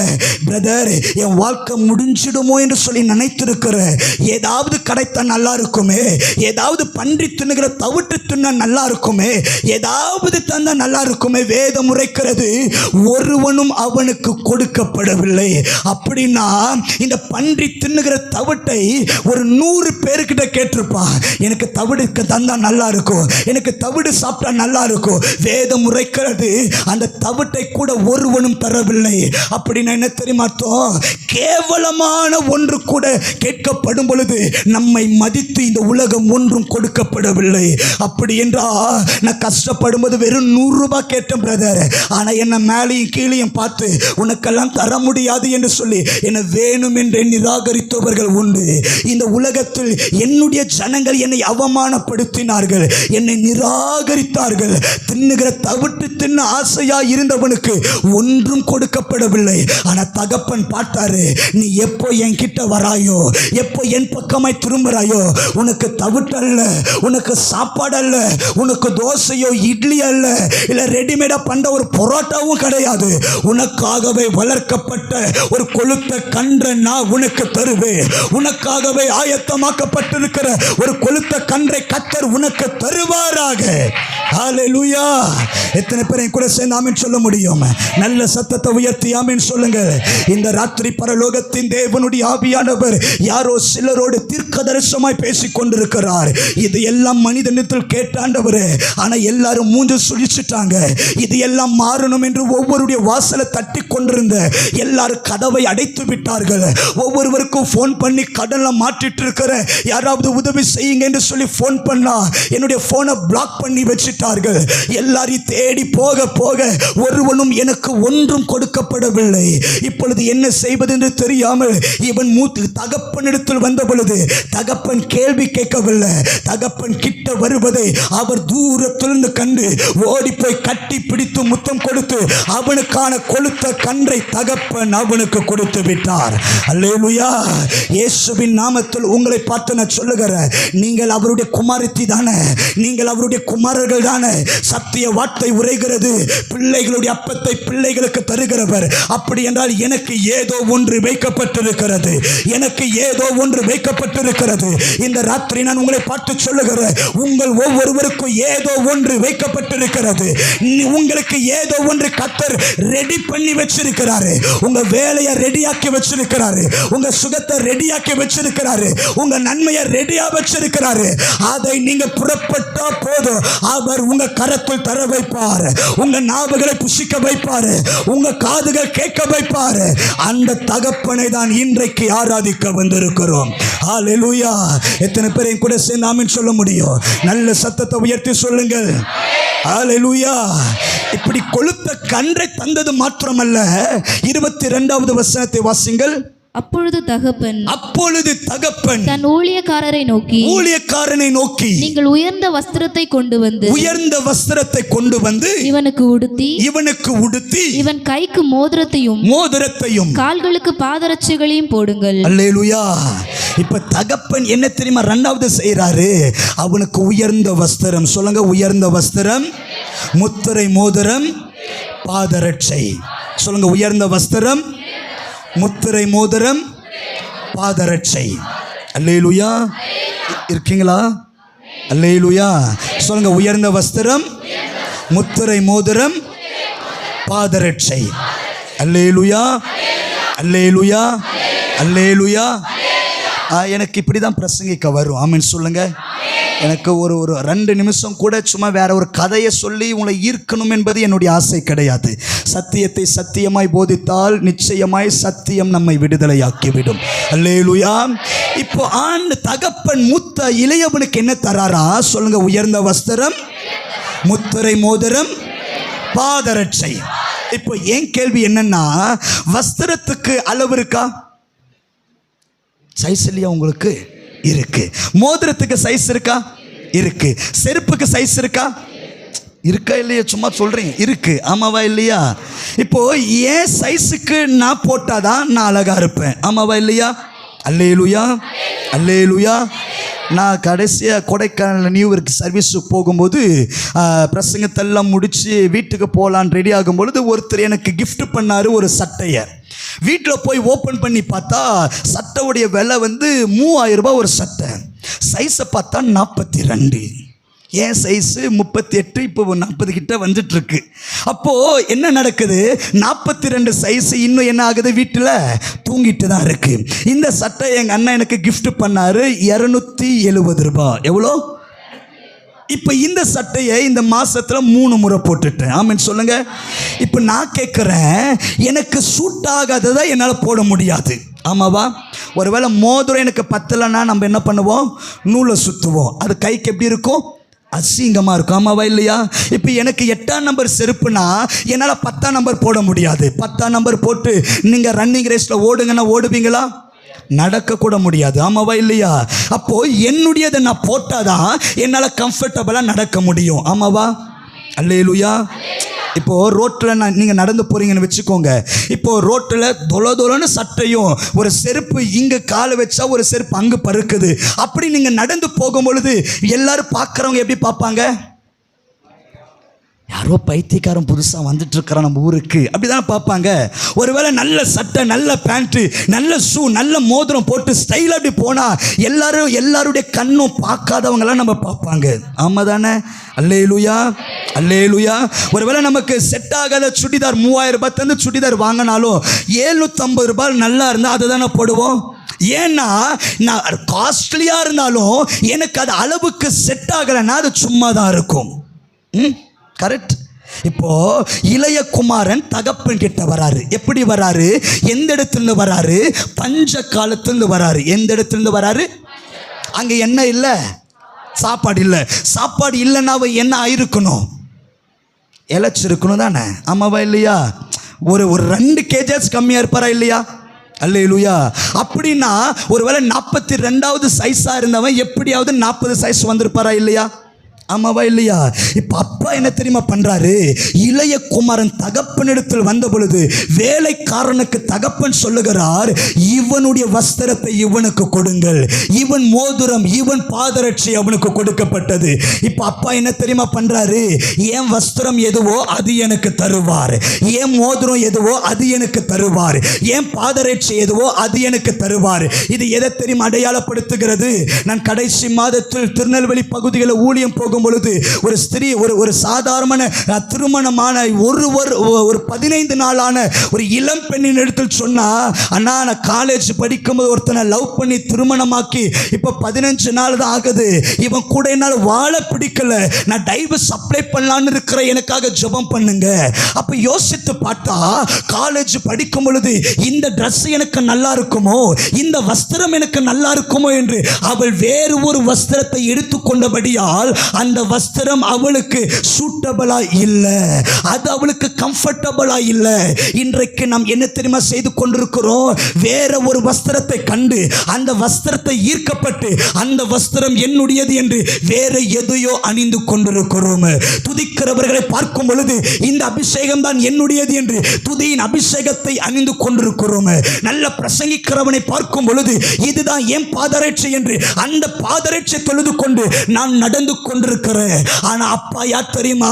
C: பிரதர் என் வாழ்க்கை முடிஞ்சிடுமோ என்று சொல்லி நினைத்திருக்கிற, ஏதாவது கிடைத்தா நல்லா இருக்குமே, ஏதாவது பன்றி தின்னுகிற தவிட்டு தின்ன நல்லா இருக்குமே, ஏதாவது தந்தா நல்லா இருக்குமே. வேதம் உரைக்கிறது, ஒருவனும் அவனுக்கு கொடுக்கப்படவில்லை. அப்படின்னா இந்த பன்றி தின்னுகிற தவிட்டை ஒரு 100 பேர்கிட்ட கேட்டிருப்பான், எனக்கு தவிடு தந்தா நல்லா இருக்கும், எனக்கு தவிடு சாப்பிட்டா நல்லா இருக்கும். வேதம் உரைக்கிறது, அந்த தவிட்டை கூட ஒருவனும் தரவில்லை. அப்படின்னா என்ன தெரியுமா? கேவலமான ஒன்று கூட கேட்கப்படும் பொழுது நம்மை மதித்து இந்த உலகம் ஒன்றும் கொடுக்கப்படவில்லை. அப்படி என்றால் நான் கஷ்டப்படும்போது வெறும் 100 ரூபாய் கேட்டேன் பிரதர், ஆனா என்ன மேலையும் கீழையும் பார்த்து உனக்கெல்லாம் தர முடியாது என்று சொல்லி என்ன வேணும் என்று நிராகரித்தவர்கள் உண்டு. இந்த உலகத்தில் என்னுடைய ஜனங்கள் என்னை அவமானப்படுத்தினார்கள், என்னை நிராகரித்தார்கள். தின்னுகிற தவிட்டு தின்ன ஆசையா இருந்தவனுக்கு ஒன்றும் கொடுக்கப்படவில்லை. ஆனா தகப்பன் பார்த்தாரு, நீ எப்போ என் கிட்ட வராயோ, எப்போ என் பக்கமாய் திரும்புறாயோ, உனக்கு தவிட்டல்ல, உனக்கு சாப்பாடு அல்ல, உனக்கு தோசையோ இட்லி அல்ல, அல்ல, இல்லை ரெடிமேடா பண்ண ஒரு பரோட்டாவும் கிடையாது. உனக்காகவே வளர்க்கப்பட்ட ஒரு கொழுத்த கன்றை நான் உனக்கு தருவேன். உனக்காகவே ஆயத்தமாக்கப்பட்டிருக்கிற ஒரு கொழுத்த கன்றை கர்த்தர் உனக்கு தருவாராக. ஹல்லேலூயா. எத்தனை பேரை கூட சேர்ந்து ஆமென் சொல்ல முடியும்? நல்ல சத்தத்தை உயர்த்தி ஆமென் சொல்லுங்க. இந்த ராத்திரி பரலோகத்தின் தேவனுடைய ஆவியானவர் யாரோ சிலரோடு தீர்க்கதரிசனமாய் பேசிக் கொண்டிருக்கிறார். இது எல்லாம் மனிதனிடத்தில் கேட்டாண்டவரே, ஆனா எல்லாரும் மூஞ்ச சுழிச்சிட்டாங்க. இது எல்லாம் மாறணும் என்று ஒவ்வொருடைய வாசலை தட்டி கொண்டிருந்த எல்லாரும் கதவை அடைத்து விட்டார்கள். ஒவ்வொருவருக்கும் போன் பண்ணி கடன்ல மாட்டிட்டு இருக்கிற யாராவது உதவி செய்யுங்க என்று சொல்லி போன் பண்ணா என்னுடைய போனை பிளாக் பண்ணி வச்சிட்டார்கள். எல்லாரையும் தேடி போக போக ஒருவனும் எனக்கு ஒன்றும் கொடுக்கப்படவில்லை. இப்பொழுது என்ன செய்வது என்று தெரியாமல் இவன் மூத்து தகப்பனிடத்தில் வந்த பொழுது தகப்பன் கேள்வி கேட்கவில்லை. தகப்பன் கிட்ட வருவதை அவர் தூரத்திலிருந்து கண்டு ஓடி போய் கட்டி பிடித்து முத்தம் கொடுத்து அவனுக்கான கொழுத்த கன்றை தகப்பன் அவனுக்கு கொடுத்து விட்டார். அல்லேலூயா. இயேசுவின் நாமத்தில் உங்களை பார்த்து நான் சொல்லுகிறேன், நீங்கள் அவருடைய குமாரத்தி தானே, நீங்கள் அவருடைய குமாரர்கள் தானே. சத்திய வார்த்தை உரைகிறது, பிள்ளைகளுடைய அப்பத்தை பிள்ளைகளுக்கு தருகிறவர். அப்படி என்றால் எனக்கு ஏதோ ஒன்று வைக்கப்பட்டிருக்கிறது, எனக்கு ஏதோ ஒன்று வைக்கப்பட்டிருக்கிறது. இந்த ராத்திரி நான் உங்களை பார்த்து சொல்லுகிறேன், உங்கள் ஒவ்வொருவருக்கும் ஏதோ ஒன்று வைக்கப்பட்டிருக்கிறது. உங்களுக்கு ஏதோ ஒன்று கர்த்தர் ரெடி பண்ணி வச்சிருக்கிறாரு. உங்க வேலையை ரெடியாக்கி வச்சிருக்கிறாரு, உங்க சுகத்தை ரெடியாக்கி வச்சிருக்கிறாரு, உங்க நன்மையை ரெடியா வச்சிருக்கிறாரு. அதை நீங்க புறப்பட்டா போதும், அவர் உங்க கரத்தில் தர வைப்பார், உங்க நாவுகளை புசிக்க வைப்பார், உங்க காதுகள் கேட்க வைப்பார். அந்த தகப்பனை தான் இன்றைக்கு ஆராதிக்க வந்திருக்கிறோம். ஹல்லேலூயா. எத்தனை பேரையும் கூட சேர்ந்து ஆமென் சொல்ல முடியும்? நல்ல சத்தத்தை உயர்த்தி சொல்லுங்கள். ஹல்லேலூயா. இப்படி கொழுத்த கன்றை தந்தது மாத்திரமல்ல, 22வது வசனத்தை வாசிங்கள்.
D: அப்பொழுது தகப்பன் தன் ஊழியக்காரரை நோக்கி நீங்கள் உயர்ந்த வஸ்திரத்தை கொண்டு வந்து இவனுக்கு உடுத்தி இவன் கைக்கு மோதிரத்தையும் கால்களுக்கு பாதரட்சைகளையும் போடுங்கள்.
C: அல்லேலூயா. இப்ப தகப்பன் என்ன தெரியுமா இரண்டாவது செய்யறாரு? அவனுக்கு உயர்ந்த வஸ்திரம், சொல்லுங்க, உயர்ந்த வஸ்திரம், முத்திரை மோதிரம், பாதரட்சை. சொல்லுங்க, உயர்ந்த வஸ்திரம், முத்திரை மோதிரம், பாதரட்சை. அல்லேலூயா. இருக்கீங்களா? அல்லேலூயா. சொல்லுங்க, உயர்ந்த வஸ்திரம், முத்திரை மோதிரம், பாதரட்சை. அல்லேலூயா. அல்லேலூயா. அல்லேலூயா. எனக்கு இப்படி தான் பிரசங்கிக்க வரும். ஆமென் சொல்லுங்க. எனக்கு ஒரு 2 நிமிஷம் கூட சும்மா வேற ஒரு கதையை சொல்லி உங்களை ஈர்க்கணும் என்பது என்னுடைய ஆசை கிடையாது. சத்தியத்தை சத்தியமாய் போதித்தால் நிச்சயமாய் சத்தியம் நம்மை விடுதலையாக்கிவிடும். அல்லேலூயா. இப்போ தகப்பன் மூத்த இளையவனுக்கு என்ன தராரா? சொல்லுங்க, உயர்ந்த வஸ்திரம், முத்திரை மோதிரம், பாதரட்சை. இப்போ என் கேள்வி என்னன்னா, வஸ்திரத்துக்கு அளவு இருக்கா? சைஸ் இல்லையா? உங்களுக்கு இருக்கு. மோதிரத்துக்கு சைஸ் இருக்கா? இருக்கு. செருப்புக்கு சைஸ் இருக்கா? இருக்கா இல்லையா? சும்மா சொல்றீங்க. இருக்கு. ஆமாவா இல்லையா? இப்போ ஏன் சைஸுக்கு நான் போட்டாதான் நான் அழகா இருப்பேன். ஆமாவா இல்லையா? அல்லேலூயா. அல்லேலூயா. நான் கடைசியாக கொடைக்கானல் நியூ இயர்க்கு சர்வீஸுக்கு போகும்போது பிரசங்கத்தெல்லாம் முடித்து வீட்டுக்கு போகலான்னு ரெடி ஆகும்பொழுது ஒருத்தர் எனக்கு கிஃப்ட் பண்ணார் ஒரு சட்டையை. வீட்டில் போய் ஓப்பன் பண்ணி பார்த்தா சட்டையுடைய விலை 3000 ரூபாய் ஒரு சட்டை. சைஸை பார்த்தா 42. என் சைஸு 38, இப்போ 40 கிட்ட வந்துட்டு இருக்கு. அப்போது என்ன நடக்குது? 42 சைஸு இன்னும் என்ன ஆகுது? வீட்டில் தூங்கிட்டு தான் இருக்கு. இந்த சட்டை எங்கள் அண்ணன் எனக்கு கிஃப்ட் பண்ணார், 270 ரூபாய். எவ்வளோ? இப்போ இந்த சட்டையை இந்த மாசத்துல 3 முறை போட்டுட்டேன். ஆமென் சொல்லுங்க. இப்போ நான் கேட்குறேன், எனக்கு சூட் ஆகாததை என்னால் போட முடியாது. ஆமாவா? ஒருவேளை மோதிரம் எனக்கு பத்தலைன்னா நம்ம என்ன பண்ணுவோம்? நூலை சுற்றுவோம். அது கைக்கு எப்படி இருக்கும்? அசிங்கமாக இருக்கும். ஆமாவா இல்லையா? இப்போ எனக்கு 8ஆம் நம்பர் செருப்புனா என்னால் 10ஆம் நம்பர் போட முடியாது. 10ஆம் நம்பர் போட்டு நீங்கள் ரன்னிங் ரேஸில் ஓடுங்கன்னா ஓடுவீங்களா? நடக்க கூட முடியாது. ஆமாவா இல்லையா? அப்போ என்னுடையதை நான் போட்டாதான் என்னால் கம்ஃபர்டபுளாக நடக்க முடியும். ஆமாவா? அல்லேலூயா. இப்போ ரோட்டில் நீங்கள் நடந்து போறீங்கன்னு வச்சுக்கோங்க. இப்போ ரோட்டில் தொலைன்னு சட்டையும் ஒரு செருப்பு இங்கே காலை வச்சா ஒரு செருப்பு அங்கே பருக்குது. அப்படி நீங்கள் நடந்து போகும் பொழுது எல்லாரும் பார்க்குறவங்க எப்படி பார்ப்பாங்க? யாரோ பைத்தியக்காரன் புதுசாக வந்துட்டு இருக்கிறான் நம்ம ஊருக்கு, அப்படிதானே பார்ப்பாங்க. ஒருவேளை நல்ல சட்டை, நல்ல பேண்ட்டு, நல்ல ஷூ, நல்ல மோதிரம் போட்டு ஸ்டைலாக அப்படி போனால் எல்லாருடைய கண்ணும் பார்க்காதவங்களாம் நம்ம பார்ப்பாங்க. ஆமாம் தானே? அல்லேலூயா, அல்லேலூயா. ஒருவேளை நமக்கு செட் ஆகாத சுடிதார் 3000 ரூபாய் தந்து சுடிதார் வாங்கினாலும் 750 ரூபாய் நல்லா இருந்தால் அதை தானே போடுவோம். ஏன்னா நான் காஸ்ட்லியாக இருந்தாலும் எனக்கு அது அளவுக்கு செட் ஆகலைன்னா அது சும்மா தான் இருக்கும். கரெக்ட். இப்போ இளைய குமாரன் தகப்பன் கிட்ட வராரு. எப்படி வராரு? எந்த இடத்துல வராரு? பஞ்ச காலத்துல வராரு. எந்த இடத்துல வராரு? அங்க என்ன இல்லை? சாப்பாடு இல்லை. சாப்பாடு இல்லைன்னா என்ன ஆயிருக்கணும்? இழைச்சிருக்கணும் தானே? ஆமாவா இல்லையா? ஒரு 2 kgs கம்மியா இருப்பாரா இல்லையா? அல்லேலூயா. அப்படின்னா ஒருவேளை 42வது சைஸா இருந்தவன் எப்படியாவது 40 சைஸ் வந்திருப்பாரா இல்லையா? ஆமாவா இல்லையா? இப்போ அப்பா என்ன தெரியுமா பண்றாரு? இளைய குமாரன் தகப்பனிடத்தில் வந்த பொழுது வேலைக்காரனுக்கு தகப்பன் சொல்லுகிறார், இவனுடைய வஸ்திரத்தை இவனுக்கு கொடுங்கள், இவன் மோதிரம், இவன் பாதரட்சை அவனுக்கு கொடுக்கப்பட்டது. இப்போ அப்பா என்ன தெரியுமா பண்றாரு? என் வஸ்திரம் எதுவோ அது எனக்கு தருவார், என் மோதிரம் எதுவோ அது எனக்கு தருவார், என் பாதரட்சை எதுவோ அது எனக்கு தருவார். இது எதை தெரியுமா அடையாளப்படுத்துகிறது? நான் கடைசி மாதத்தில் திருநெல்வேலி பகுதிகளில் ஊழியம் போகும் பொழுது ஒரு ஸ்திரீ, ஒரு சாதாரண திருமணமான ஒரு 15 நாளான ஒரு இளம் பெண்ணின் இடத்தில் சொன்னா, அண்ணா நான் காலேஜ் படிக்கும்போது ஒருத்தனை லவ் பண்ணி திருமணமாக்கி இப்போ 15 நாள் தான் ஆகுது, இவன் கூட என்னால் வாழ பிடிக்கல, நான் டைவர்ஸ் அப்ளை பண்ணலான்னு இருக்கிற, எனக்காக ஜெபம் பண்ணுங்க. அப்போ யோசித்து பார்த்தா காலேஜ் படிக்கும் பொழுது இந்த ட்ரெஸ் எனக்கு நல்லா இருக்குமோ, இந்த வஸ்திரம் எனக்கு நல்லா இருக்குமோ என்று அவள் வேறு ஒரு வஸ்திரத்தை எடுத்துக்கொண்டபடியால் அந்த வஸ்திரம் அவளுக்கு சூட்டபிளா இல்லை, அது அவளுக்கு கம்ஃபர்டபிளா இல்லை. இன்றைக்கு நாம் என்ன தெரியுமா செய்து கொண்டிருக்கிறோம்? வேற ஒரு வஸ்திரத்தை கண்டு அந்த வஸ்திரத்தை ஈர்க்கப்பட்டு அந்த வஸ்திரம் என்னுடையது என்று வேற எதையோ அணிந்து கொண்டிருக்கிறோம். துதிக்கிறவர்களை பார்க்கும் பொழுது இந்த அபிஷேகம் தான் என்னுடையது என்று துதியின் அபிஷேகத்தை அணிந்து கொண்டிருக்கிறோம். நல்ல பிரசங்கிக்கிறவனை பார்க்கும் பொழுது இதுதான் என் பாதரட்சை என்று அந்த பாதரட்சை தொழுது கொண்டு நான் நடந்து கொண்டிருக்கிறேன். ஆனா அப்பா யார் தெரியுமா?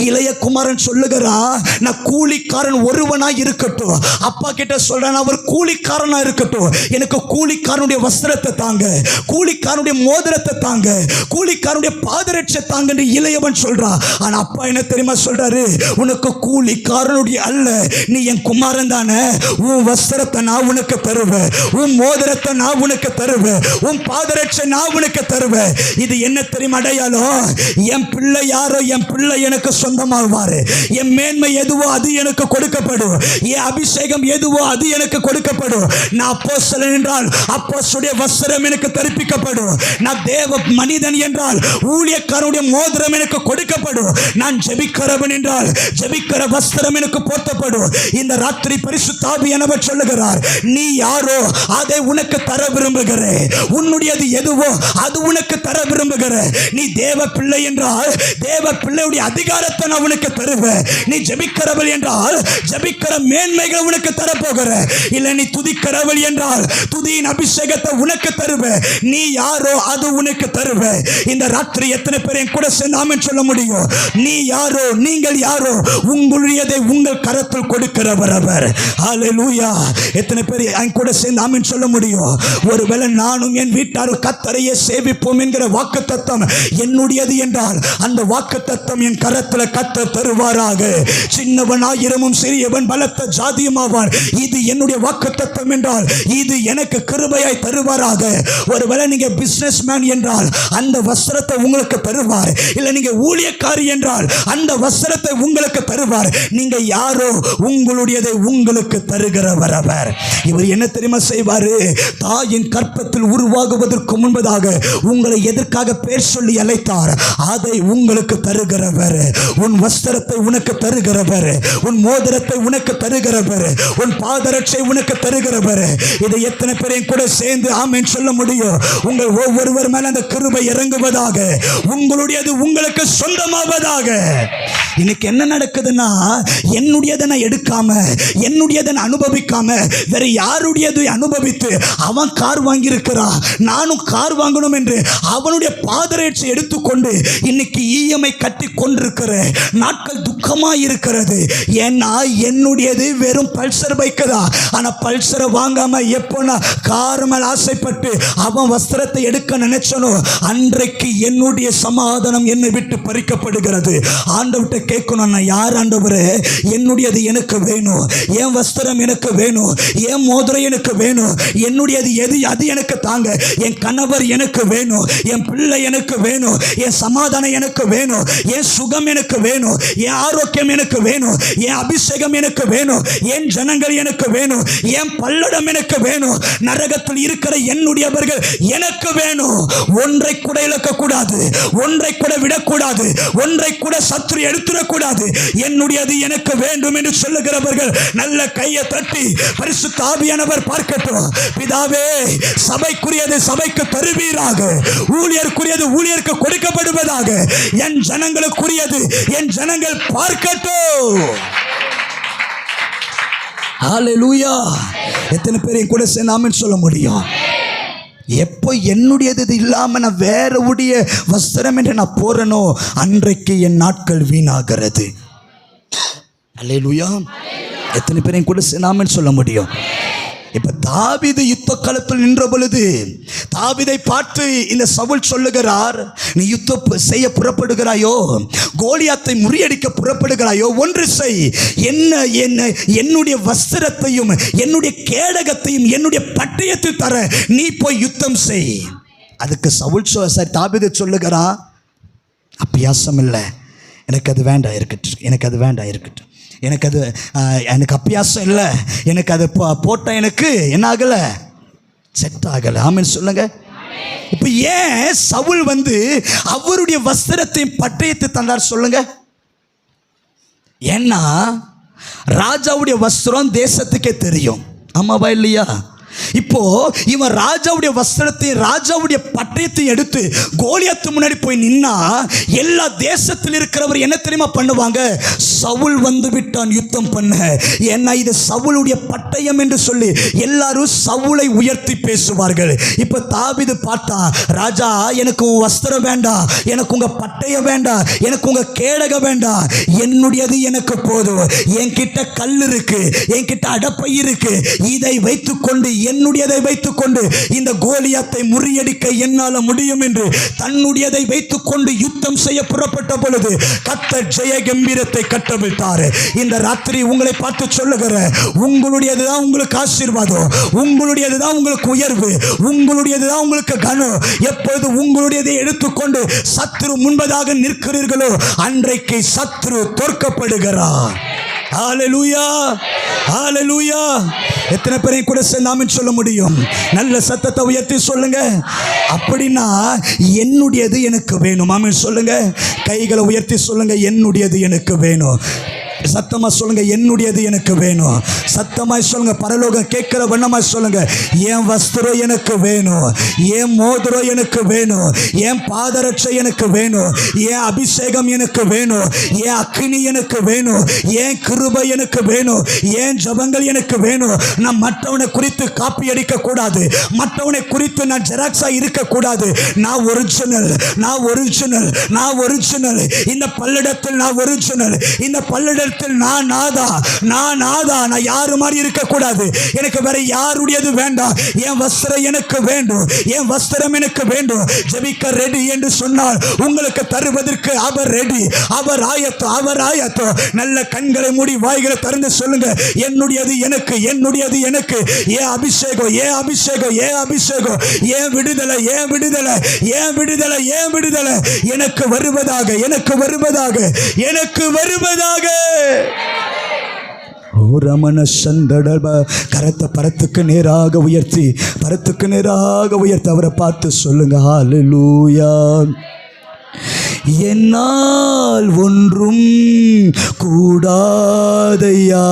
C: இளைய குமாரன் சொல்லுகிறான், நான் கூலிக்காரன் ஒருவனா இருக்கட்டும். அப்பா கிட்ட சொல்றான், அவர் கூலிக்காரனா இருக்கட்டும், எனக்கு கூலிக்காரனுடைய வஸ்திரத்தை தாங்க, கூலிக்காரனுடைய மோதிரத்தை தாங்க, கூலிக்காரனுடைய பாதரட்சை தாங்க என்று இளையவன் சொல்றான். ஆனா அப்பா என்ன தெரியுமா சொல்றாரு? உனக்கு கூலிக்காரனுடைய அல்ல, நீ என் குமாரன் தானே, உன் வஸ்திரத்தை நான் உனக்கு தருவேன், உன் மோதிரத்தை நான் உனக்கு தருவேன், உன் பாதரட்சை நான் உனக்கு தருவேன். இது என்ன தெரியுமா அடையாளம்? என் பிள்ளை யாரோ என் பிள்ளை எனக்கு சொந்தமாவாரு, என் மேன்மை எதுவோ அது எனக்கு கொடுக்கப்படும், என் அபிஷேகம் எதுவோ அது எனக்கு கொடுக்கப்படும். நான் அப்போஸ்தலன் என்றால் அப்போஸ்தலனுடைய வஸ்திரம் எனக்கு தரிப்பிக்கப்படும், நான் தேவ மனிதன் என்றால் ஊழியக்காரனுடைய மோதிரம் எனக்கு கொடுக்கப்படும், நான் ஜெபிக்கிறவன் என்றால் ஜெபிக்கிற வஸ்திரம் எனக்கு போர்த்தப்படும். இந்த ராத்திரி பரிசுத்த ஆவியானவர் சொல்லுகிறார், நீ யாரோ அதை உனக்கு தர விரும்புகிறேன், உன்னுடையது எதுவோ அது உனக்கு தர விரும்புகிறேன். நீ தேவ பிள்ளை என்றால் தேவ பிள்ளையுடைய அதிகாரத்தை நான் உனக்கு தருவேன். நீ ஜெபிக்கிறவள் என்றால் ஜெபிக்கிற மேன்மைகள் உனக்கு தரப்போகிறேன். இல்லை நீ துதிக்கிறவள் என்றால் துதியின் அபிஷேகத்தை உனக்கு தருவேன். நீ யாரோ அது உனக்கு தருவேன். இந்த ராத்திரி எத்தனை பேர் என் கூட சேர்ந்து ஆமென் சொல்ல முடியும்? நீ யாரோ, நீங்கள் யாரோ, உங்களுடையதை உங்கள் கரத்தில் கொடுக்கிறவர் அவர். ஹல்லேலூயா. எத்தனை பேர் என் கூட சேர்ந்து ஆமென் சொல்ல முடியும்? ஒருவேளை நானும் என் வீட்டாரும் கர்த்தரையே சேவிப்போம் என்கிற வாக்குத்தத்தம் என்னுடையது என்றால் அந்த வாக்குத்தத்தம் என் கரத்தில் கர்த்தர் தருவாராக. சின்னவன் ஆயிரமும் சிறியவன் பலத்த ஜாதியுமாவான். இது என்னுடைய வாக்குத்தத்தம் என்றால் இது எனக்கு கிருபையாய் தருவாராக. ஒருவேளை நீங்க பிசினஸ் மேன் என்றால் அந்த வஸ்திரத்தை உங்களுக்கு தருவார். இல்லை நீங்க ஊழியக்காரி என்றால் அந்த வஸ்திரத்தை உங்களுக்கு தருவார். நீங்க யாரோ உங்களுடையதை உங்களுக்கு தருகிறவர் அவர். இவர் என்ன தெரியுமா செய்வாரு? தாயின் கற்பத்தில் உருவாகுவதற்கு முன்பதாக உங்களை எதற்காக பேர் சொல்லி அழைத்தார் அதை உங்களுக்கு தருகிறவர். உன் வஸ்திரத்தை உனக்கு தருகிறவர், உன் மோதிரத்தை உனக்கு தருகிறவர், உன் பாதரட்சை உனக்கு தருகிறவர். இதை எத்தனை பேரையும் கூட சேர்ந்து ஆமென் சொல்ல முடியும்? உங்கள் ஒவ்வொருவர் மேல அந்த கிருபை இறங்குவதாக, உங்களுடையது உங்களுக்கு சொந்தமாவதாக. இன்னைக்கு என்ன நடக்குதுன்னா, என்னுடையதை நான் எடுக்காம, என்னுடையதை நான் அனுபவிக்காம வேற யாருடையது அனுபவித்து அவன் கார் வாங்கியிருக்கிறான், நானும் கார் வாங்கணும் என்று அவனுடைய பாதரட்சை எடுத்துக்கொண்டு கொண்டு இன்னைக்கு இஎம்ஐ கட்டி கொண்டிருக்கிற நாட்கள் துக்கமாக இருக்கிறது. ஏன்னா என்னுடையது வெறும் பல்சர் பைக்கு தான். ஆனால் பல்சரை வாங்காம எப்போ நான் கார் மேல் ஆசைப்பட்டு அவன் வஸ்திரத்தை எடுக்க நினைச்சனோ அன்றைக்கு என்னுடைய சமாதானம் என்னை விட்டு பறிக்கப்படுகிறது. ஆண்டவர்கிட்ட கேட்கணும், நான் யார் ஆண்டவரே? என்னுடையது எனக்கு வேணும், என் வஸ்திரம் எனக்கு வேணும், என் மோதிரம் எனக்கு வேணும், என்னுடையது எது அது எனக்கு தாங்க. என் கணவர் எனக்கு வேணும், என் பிள்ளை எனக்கு வேணும், என் சமாதானம் எனக்கு வேணும், என் சுகம் எனக்கு வேணும், என் ஆரோக்கியம் எனக்கு வேணும், என் அபிஷேகம் எனக்கு வேணும், என் ஜனங்கள் எனக்கு வேணும், என் பல்லடம் எனக்கு வேணும், நரகத்தில் இருக்கிற என்னுடையவர்கள் எனக்கு வேணும். ஒன்றை கூட இழக்கக்கூடாது, ஒன்றை கூட விடக்கூடாது, ஒன்றை கூட சத்துரு எடுத்துடக்கூடாது. என்னுடையது எனக்கு வேண்டும் என்று சொல்லுகிறவர்கள் நல்ல கையை தட்டி பரிசுத்த ஆவியானவர் பார்க்கட்டும். பிதாவே, சபைக்குரியது சபைக்கு தருவீராக, ஊழியருக்குரியது ஊழியருக்கு கொடுக்கப்படுவதாக. என் ஜனங்களுக்குரியது என் ஜனங்கள் பார்க்கட்டும். ஹல்லேலூயா. எத்தனை பேர் என் கூட சேர்ந்து ஆமென் சொல்ல முடியும்? எப்போ என்னுடையது இல்லாமல் நான் வேற உடைய வஸ்திரம் என்று நான் போறேனோ அன்றைக்கு என் நாட்கள் வீணாகிறது. ஹல்லேலூயா. எத்தனை பேர் என் கூட சேர்ந்து ஆமென் சொல்ல முடியும்? இப்ப தாவீது யுத்த களத்தில் நின்ற பொழுது தாவீதை பார்த்து இந்த சவுல் சொல்லுகிறார், நீ யுத்தம் செய்ய புறப்படுகிறாயோ, கோலியாத்தை முறியடிக்க புறப்படுகிறாயோ, ஒன்று செய், என்னுடைய வஸ்திரத்தையும் என்னுடைய கேடகத்தையும் என்னுடைய பட்டயத்தை தர நீ போய் யுத்தம் செய். அதுக்கு சவுல் தாவீது சொல்லுகிறான், அப்பியாசம் இல்லை, எனக்கு அது வேண்டாம் இருக்கட்டும், எனக்கு அது வேண்டாம் இருக்கட்டும், எனக்கு அப்பியாசம் இல்லை, எனக்கு அது போட்டால் எனக்கு என்ன ஆகலை, செட் ஆகலை. ஆமென் சொல்லுங்க. இப்போ ஏன் சவுல் அவருடைய வஸ்திரத்தையும் பட்டயத்தை தந்தார் சொல்லுங்க? ஏன்னா ராஜாவுடைய வஸ்திரம் தேசத்துக்கே தெரியும், ஆமாவா இல்லையா? இப்போ இவன் ராஜாவுடைய வஸ்திரத்தையும் ராஜாவுடைய பட்டயத்தையும் எடுத்து கோலியாத்து முன்னாடி போய் நின்னா எல்லா தேசத்தில் இருக்கிறவர் என்ன தெரியுமா பண்ணுவாங்க? சவுல் வந்து விட்டான் யுத்தம் பண்ண. ஏன்னா இது சவுளுடைய பட்டயம் என்று சொல்லி எல்லாரும் சவுலை உயர்த்தி பேசுவார்கள். இப்போ தாவீது பார்த்தா, ராஜா எனக்கு உங்க வஸ்திரம் வேண்டாம், எனக்கு உங்க பட்டயம் வேண்டாம், எனக்கு உங்க கேடகம் வேண்டாம், என்னுடையது எனக்கு போதும். என்கிட்ட கல் இருக்கு, என்கிட்ட அடப்பை இருக்கு, இதை வைத்துக்கொண்டு என்னுடையதை வைத்துக்கொண்டு இந்த கோலியாத்தை முறியடிக்க என்னால முடியும் என்று தன்னுடையதை வைத்துக்கொண்டு யுத்தம் செய்ய புறப்பட்ட பொழுது கர்த்தர் ஜெய கம்பீரத்தை கட்டவிழ்த்தார். இந்த ராத்திரி உங்களை பார்த்து சொல்லுகிற, உங்களுடையதுதான் உங்களுக்கு ஆசீர்வாதம், உங்களுடையதுதான் உங்களுக்கு உயர்வு, உங்களுடையதுதான் உங்களுக்கு கனம். எப்பொழுது உங்களுடையதை எடுத்துக்கொண்டு சத்துரு முன்பதாக நிற்கிறீர்களோ அன்றைக்கு சத்துரு தோற்கப்படுகிறார். ஹல்லேலூயா, ஹல்லேலூயா. எத்தனை பேரை கூட சேர்ந்து சொல்ல முடியும்? நல்ல சத்தத்தை உயர்த்தி சொல்லுங்க. அப்படின்னா என்னுடையது எனக்கு வேணும். ஆமென் சொல்லுங்க. கைகளை உயர்த்தி சொல்லுங்க, என்னுடையது எனக்கு வேணும். சத்தமா சொல்லுங்க, என்னுடையது எனக்கு வேணும். சத்தமாய் சொல்லுங்க, பரலோகம் கேட்கிற வண்ணமாய் சொல்லுங்க, என் வஸ்திரம் எனக்கு வேணும், என் மோதிரம் எனக்கு வேணும், என் பாதரட்சை எனக்கு வேணும், என் அபிஷேகம் எனக்கு வேணும், என் அக்கினி எனக்கு வேணும், என் கிருபை எனக்கு வேணும், என் ஜபங்கள் எனக்கு வேணும். நான் மற்றவனை குறித்து காப்பி அடிக்க கூடாது, மற்றவனை குறித்து நான் ஜெராக்ஸா இருக்க கூடாது. நான் ஒரிஜினல், நான் ஒரிஜினல், நான் ஒரிஜினல். இந்த பல்லடத்தில் நான் ஒரிஜினல், இந்த பல்லடத்தில் நான் நாதா, நான் நாதா. நான் யாரு மாதிரி இருக்க கூடாது, எனக்கு வேற யாருடையது வேண்டாம். என் வஸ்திரம் எனக்கு வேண்டும், என் வஸ்திரம் எனக்கு வேண்டும். ஜெபிக்க ரெடி என்று சொன்னால் உங்களுக்கு தருவதற்கு அவர் ரெடி, அவர் ஆயத்தம், அவர் ஆயத்தம். நல்ல கண்களை மூடி வாய்களை திறந்து சொல்லுங்க, என்னுடையது எனக்கு, என்னுடையது எனக்கு. ஏன் அபிஷேகம், ஏன் அபிஷேகம், ஏன் அபிஷேகம், ஏன் விடுதலை, ஏன் விடுதலை, ஏன் விடுதலை, ஏன் விடுதலை எனக்கு வருவதாக, எனக்கு வருவதாக, எனக்கு வருவதாக. கரத்தை பரத்துக்கு நேராக உயர்த்தி, பரத்துக்கு நேராக உயர்த்தி அவரை பார்த்து சொல்லுங்க, ஹல்லேலூயா. என்னால் ஒன்றும் கூடாதையா,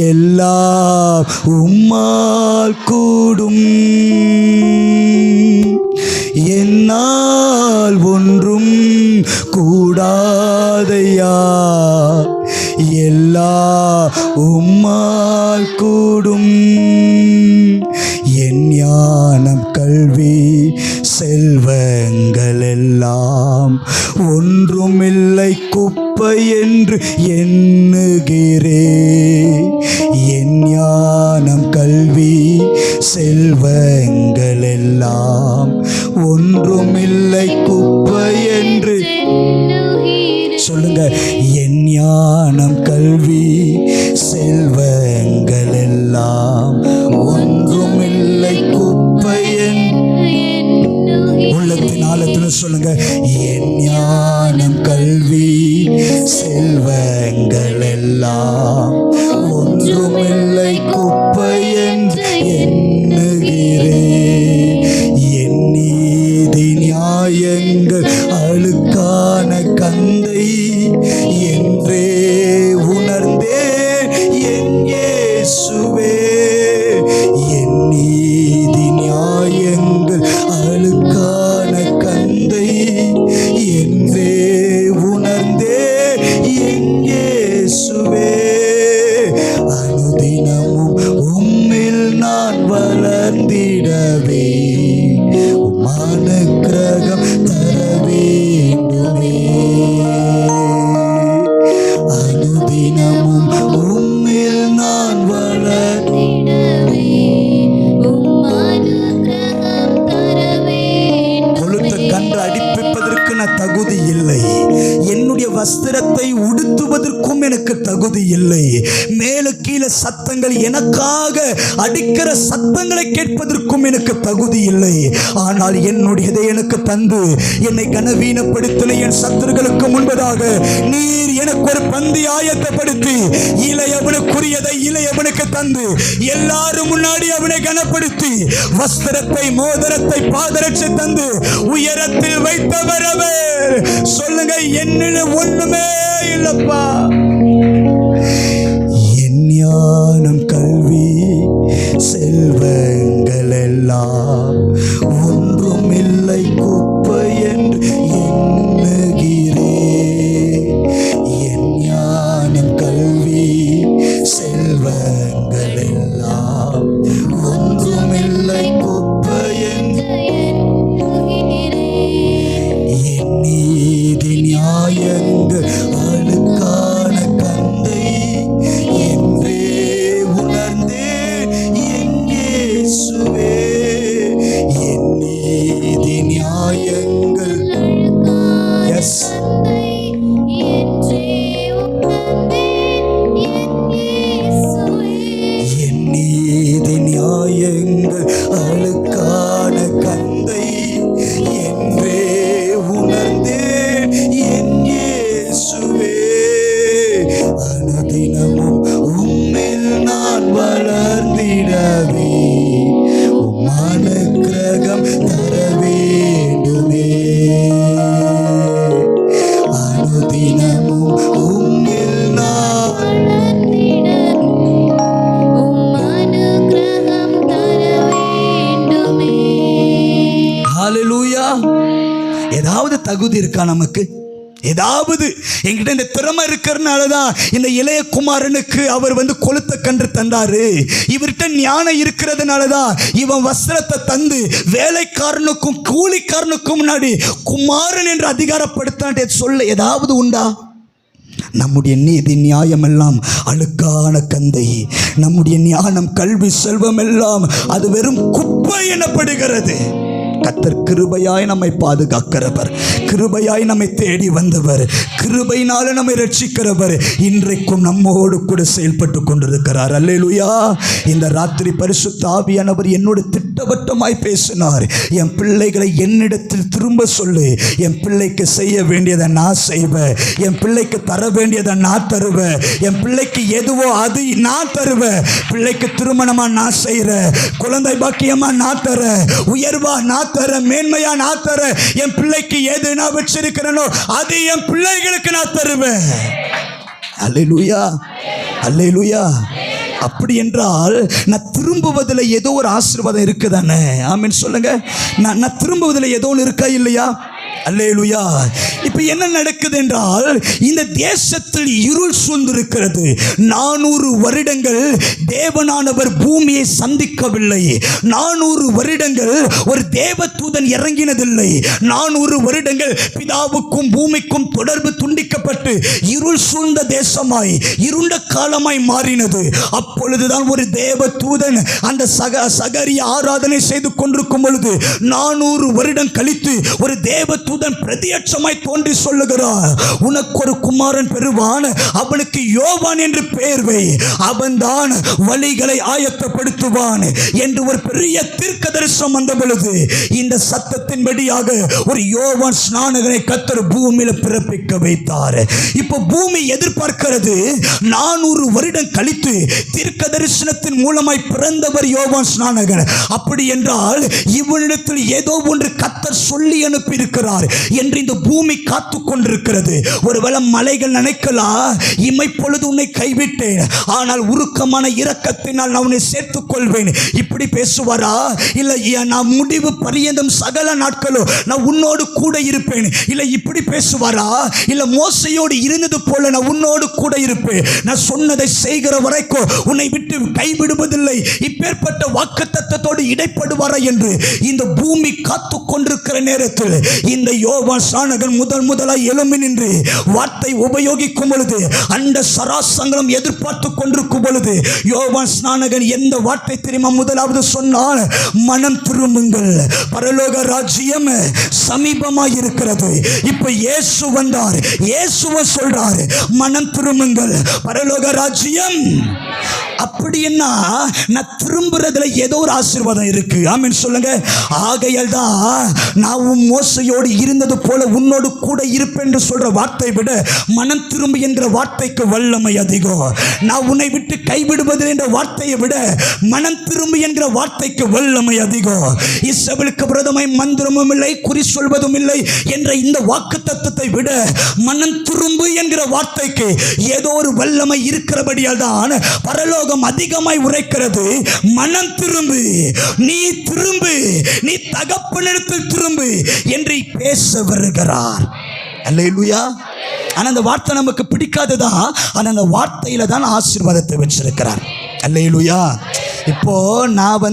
C: எல்லாம் உம்மால் கூடும். என்னால் ஒன்றும் கூடாதையா, எல்லா உம்மால் கூடும். என் ஞானம் கல்வி செல்வங்கள் எல்லாம் ஒன்றுமில்லை குப்பை என்று எண்ணுகிறே. என் ஞானம் கல்வி செல்வங்கள் எல்லாம் ஒன்றுமில்லை குப்பை என்று சொல்லுங்க. என் ஞானம் கல்வி செல்வங்கள் எல்லாம் ஒன்றுமில்லை குப்பை உள்ளத்தின் ஆழத்தில் சொல்லுங்க. என் ஞானம் கல்வி செல்வங்கள் எல்லாம் ஒன்றுமில்லை குப்பை என்று எண்ணுகிறேன். என் நீதி நியாயங்கள் அழுக்கான கந்தை என்றே உணர்ந்தேன் என் இயேசுவே. என் நீதி நியாயங்கள் அழுக்கான கந்தை என்றே உணர்ந்தேன் என் இயேசுவே. அனுதினமும் உம்மில் நான் வளர்ந்திடவே உம் அனுக்கிரகம் தர வேண்டுமே. அனுதினமும் உம்மில் நான் வளர்ந்திடவே உம் அனுக்கிரகம் தர வேண்டும். கொளுத்த கன்று அடிப்பிப்பதற்கு நான் தகுதி இல்லை. என்னுடைய வஸ்திரத்தை உடுத்துவதற்கும் எனக்கு தகுதி இல்லை. மேல கீழே சத்தங்கள் எனக்காக அடிக்கிற சத்தங்களை கேட்பதற்கும் எனக்கு தகுதி இல்லை. ஆனால் என்னுடையதை எனக்கு தந்து என்னை கனவீனப்படுத்தின என் சத்துருக்களுக்கு முன்பதாக நீர் எனக்கு ஒரு பந்தி ஆயத்தப்படுத்தி இளையவனுக்குரியதை இளையவனுக்கு தந்து எல்லாரும் முன்னாடி அவனை கனப்படுத்தி வஸ்திரத்தை மோதிரத்தை பாதரட்சை தந்து உயரத்தில் வைத்தவர் அவர். சொல்லுங்க, என்னிடம் ஒண்ணுமே இல்லப்பா. என் ஞானம் கல்வி செல்வங்கள் எல்லாம் ஒன்றுமில்லை குப்பை என்று எண்ணுகிறேன். என் ஞானம் கல்வி செல்வங்கள் எல்லாம் ஒன்றுமில்லை குப்பை என்று என் நீதி நியாயங்கள் அழுக்கான கந்தை என்றே உணர்ந்தேன் என் இயேசுவே. என் நீதி நியாயங்கள் எஸ் என் நீதி நியாயங்கள் அழுக்கான கந்தை என்றே உணர்ந்தேன் என் இயேசுவே. அனுதினமும் உம்மில் நான் வளர்ந்திடவே உம் அனுக்கிரகம் தர வேண்டுமே. அனுதினமும் உம்மில் நான் ஹல்லேலூயா. ஏதாவது தகுதி இருக்கா நமக்கு? ஏதாவது என்கிட்ட இந்த திறமை இருக்கிறதுனாலதான் இந்த இளைய குமாரனுக்கு அவர் கொளுத்த கன்று தந்தாரு. இவர்கிட்ட ஞானம் இருக்கிறதுனாலதான் இவன் வஸ்திரத்தை தந்து வேலைக்காரனுக்கும் கூலிக்காரனுக்கும் முன்னாடி குமாரன் என்று அதிகாரப்படுத்த சொல்ல ஏதாவது உண்டா? நம்முடைய நீதி நியாயம் எல்லாம் அழுக்கான கந்தை. நம்முடைய ஞானம் கல்வி செல்வம் எல்லாம் அது வெறும் குப்பை எனப்படுகிறது. கர்த்தர் கிருபையாய் நம்மை பாதுகாக்கிறவர், கிருபையாய் நம்மை தேடி வந்தவர், கிருபையினால நம்மை ரட்சிக்கிறவர் இன்றைக்கும் நம்மோடு கூட செயல்பட்டு கொண்டிருக்கிறார். அல்லேலூயா. இந்த ராத்திரி பரிசுத்த ஆவியானவர் என்னோடு திட்டவட்டமாய் பேசினார். என் பிள்ளைகளை என்னிடத்தில் திரும்ப சொல்லு. என் பிள்ளைக்கு செய்ய வேண்டியதை நான் செய்வேன். என் பிள்ளைக்கு தர வேண்டியதை நான் தருவேன். என் பிள்ளைக்கு எதுவோ அது நான் தருவேன். பிள்ளைக்கு திருமணமா நான் செய்கிறேன். குழந்தை பாக்கியமா நான் தரேன். உயர்வா நான் தரேன். மேன்மையா நான் தரேன். என் பிள்ளைக்கு எது நான் வச்சிருக்கிறேனோ அது என் பிள்ளைகளுக்கு நான் தருவேன். அல்லேலூயா, அல்லேலூயா. அப்படி என்றால் நான் திரும்புவதில் ஏதோ ஒரு ஆசீர்வாதம் இருக்குதானே? ஆமென் சொல்லுங்க. நான் திரும்புவதில் ஏதோ ஒன்று இருக்கா இல்லையா? அல்லேலூயா. இப்ப என்ன நடக்குது என்றால், இந்த தேசத்தில் இருள் சூழ்ந்திருக்கிறது. 400 வருடங்கள் தேவனானவர் பூமியை சந்திக்கவில்லை. 400 வருடங்கள் ஒரு தேவதூதன் இறங்கினதில்லை. 400 வருடங்கள் பிதாவுக்கும் பூமிக்கும் தொடர்பு துண்டிக்கப்பட்டு இருள் சூழ்ந்த தேசமாய் இருண்ட காலமாய் மாறினது. அப்பொழுதுதான் ஒரு தேவதூதன் அந்த சகரிய ஆராதனை செய்து கொண்டிருக்கும் பொழுது 400 வருடம் கழித்து ஒரு தேவதூதன் பிரத்யட்சமாய் தோன்றி சொல்லுகிறார், உனக்கு ஒரு குமாரன் பெறுவான், அவனுக்கு யோவான் என்று பெயர் வை, அவன்தான் வழிகளை ஆயத்தப்படுத்துவான் என்று ஒரு பெரிய தீர்க்கதரிசனம் வந்த பொழுது இந்த சத்தத்தின்படியாக ஒரு யோவான் ஸ்நானகனை கர்த்தர் பூமியில பிறப்பிக்க வைத்தார். இப்ப பூமி எதிர்பார்க்கிறது, 400 வருடம் கழித்து தீர்க்க தரிசனத்தின் மூலமாய் பிறந்தவர் யோவான் ஸ்நானகன். அப்படி என்றால் இவனிடத்தில் ஏதோ ஒன்று கர்த்தர் சொல்லி அனுப்பி இருக்கிறார் என்று இந்த பூமி காத்து கொண்டிருக்கிறது. ஒருவேளை மலைகள் நினைக்கலாம், இமைப்பொழுது உன்னை கைவிட்டேன், ஆனால் உருக்கமான இரக்கத்தினால் நான் உன்னை சேர்த்துக் கொள்வேன். இப்படி பேசுவாரா? இல்லை, நான் முடிவு பரியந்தம் சகல நாட்களும் நான் உன்னோடு கூட இருப்பேன். இல்லை, இப்படி பேசுவாரா? இல்லை, மோசையோடு இருந்தது போல நான் உன்னோடு கூட இருப்பேன், நான் சொன்னதை செய்கிற வரைக்கும் உன்னை விட்டு கைவிடுவதில்லை, இப்பேற்பட்ட வாக்குத்தத்தத்தோடு இடைப்படுவாரா என்று இந்த பூமி காத்து கொண்டிருக்கிற நேரத்தில் இந்த யோவான் ஸ்நானகன் முதலாய் எழும்பி நின்று வார்த்தை உபயோகிக்கும் பொழுது, அந்த சராசங்களும் எதிர்பார்த்து கொண்டிருக்கும் பொழுது யோவான் ஸ்நானகன் எந்த வார்த்தை தெரியுமா முதலாவது சொன்னால்? மனம் திரும்புங்கள், பரலோக ராஜ்யம் சமீபமாய் இருக்கிறது. இப்ப இயேசு வந்தார், இயேசுவை சொல்றார், மனம் திரும்புங்கள், பரலோக ராஜ்யம். அப்படின்னா நான் திரும்புறதுல ஏதோ ஒரு ஆசீர்வாதம் இருக்கு. ஆமென் சொல்லுங்க. ஆகையால் தான் நான் மோசையோடு இருந்தது போல உன்னோடு கூட இருப்பேன் என்று சொல்ற வார்த்தை விட மனம் திரும்பு என்ற வார்த்தைக்கு வல்லமை அதிகம். நான் உன்னை விட்டு கைவிடுவது என்ற வார்த்தையை விட மனம் திரும்பு என்கிற வார்த்தைக்கு வல்லமை அதிகம். இஸ்ரவேலுக்கு விரோதமாய் மந்திரமும் இல்லை, குறி சொல்வதும் இல்லை என்ற இந்த வாக்கு தத்துவத்தை விட மனம் திரும்பு என்கிற வார்த்தைக்கு ஏதோ ஒரு வல்லமை இருக்கிறபடியால் தான் பரலோகம் அதிகமாய் உரைக்கிறது. மனம் திரும்பு, நீ திரும்பு, நீ தகப்பனிடத்தில் திரும்பு என்று பேச வருகிறார். அல்லேலூயா. ஆனா அந்த வார்த்தை நமக்கு பிடிக்காதுதான், ஆனா அந்த வார்த்தையில தான் ஆசீர்வாதத்தை வச்சிருக்கிறார். அல்லேலூயா. இப்போ நான்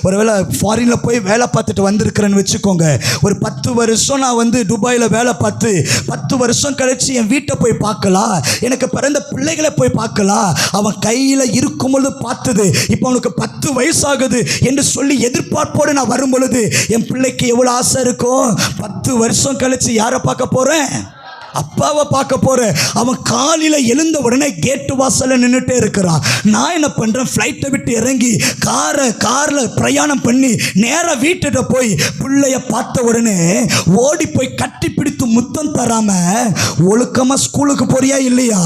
C: ஒருவேளை ஃபாரின்ல போய் வேலை பார்த்துட்டு வந்திருக்கிறேன்னு வச்சுக்கோங்க. ஒரு 10 வருஷம் நான் துபாயில் வேலை பார்த்து 10 வருஷம் கழிச்சு என் வீட்டை போய் பார்க்கலாம், எனக்கு பிறந்த பிள்ளைகளை போய் பார்க்கலாம். அவன் கையில் இருக்கும்பொழுது பார்த்தது இப்போ அவனுக்கு 10 வயசாகுது என்று சொல்லி எதிர்பார்ப்போடு நான் வரும் பொழுது என் பிள்ளைக்கு எவ்வளோ ஆசை இருக்கும். 10 வருஷம் கழிச்சு யாரை பார்க்க போறேன்? அப்பாவை பார்க்க போறேன். அவன் காலையில் எழுந்த உடனே கேட்டு வாசல்ல நின்றுட்டே இருக்கிறான். நான் என்ன பண்றேன்? ஃப்ளைட்டை விட்டு இறங்கி காரில் பிரயாணம் பண்ணி நேராக வீட்டுகிட்ட போய் பிள்ளைய பார்த்த உடனே ஓடி போய் கட்டி பிடித்து முத்தம் தராம, ஒழுக்கமாக ஸ்கூலுக்கு போறியா இல்லையா,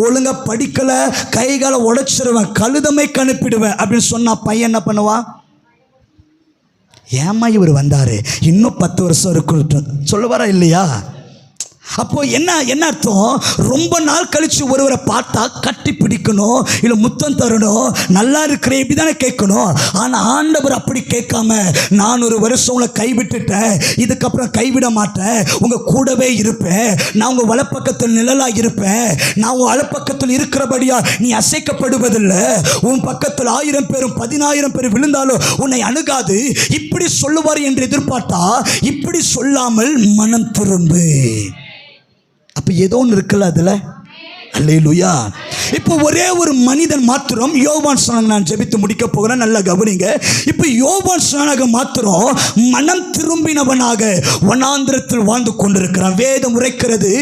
C: ஒழுங்கா படிக்கல, கைகால உடைச்சிருவேன், கழுதமைக்கு அனுப்பிடுவேன் அப்படின்னு சொன்னா பையன் என்ன பண்ணுவான்? ஏமா இவர் வந்தாரு, இன்னும் 10 வருஷம் இருக்கட்டும் சொல்லுவாரா இல்லையா? அப்போ என்ன அர்த்தம்? ரொம்ப நாள் கழிச்சு ஒருவரை பார்த்தா கட்டி பிடிக்கணும், இல்லை முத்தம் தரணும், நல்லா இருக்கிறேன் இப்படி தானே கேட்கணும். ஆனால் ஆண்டவர் அப்படி கேட்காம, நான் ஒரு வருஷம் உங்களை கைவிட்டுட்டேன், இதுக்கப்புறம் கைவிட மாட்டேன், உங்கள் கூடவே இருப்பேன், நான் உங்கள் வலப்பக்கத்தில் நிழலாக இருப்பேன், நான் உங்கள் வலப்பக்கத்தில் இருக்கிறபடியா நீ அசைக்கப்படுவதில்லை, உன் பக்கத்தில் 1000 பேரும் 10000 பேர் விழுந்தாலும் உன்னை அணுகாது, இப்படி சொல்லுவார் என்று எதிர்பார்த்தா இப்படி சொல்லாமல் மனம் திரும்பு. அப்ப ஏதோ ஒன்று இருக்குல்ல அதுல. அல்லேலூயா. இப்போ ஒரே ஒரு மனிதன் மாத்திரம் யோவான் ஸ்நானகன், நான் ஜெபித்து முடிக்க போகிறேன், நல்லா கவனிங்க. இப்போ யோவான் ஸ்நானகன் மாத்திரம் மனம் திரும்பினவனாக வனாந்திரத்தில் வாழ்ந்து கொண்டிருக்கிறான். வேதம் உரைக்கிறது,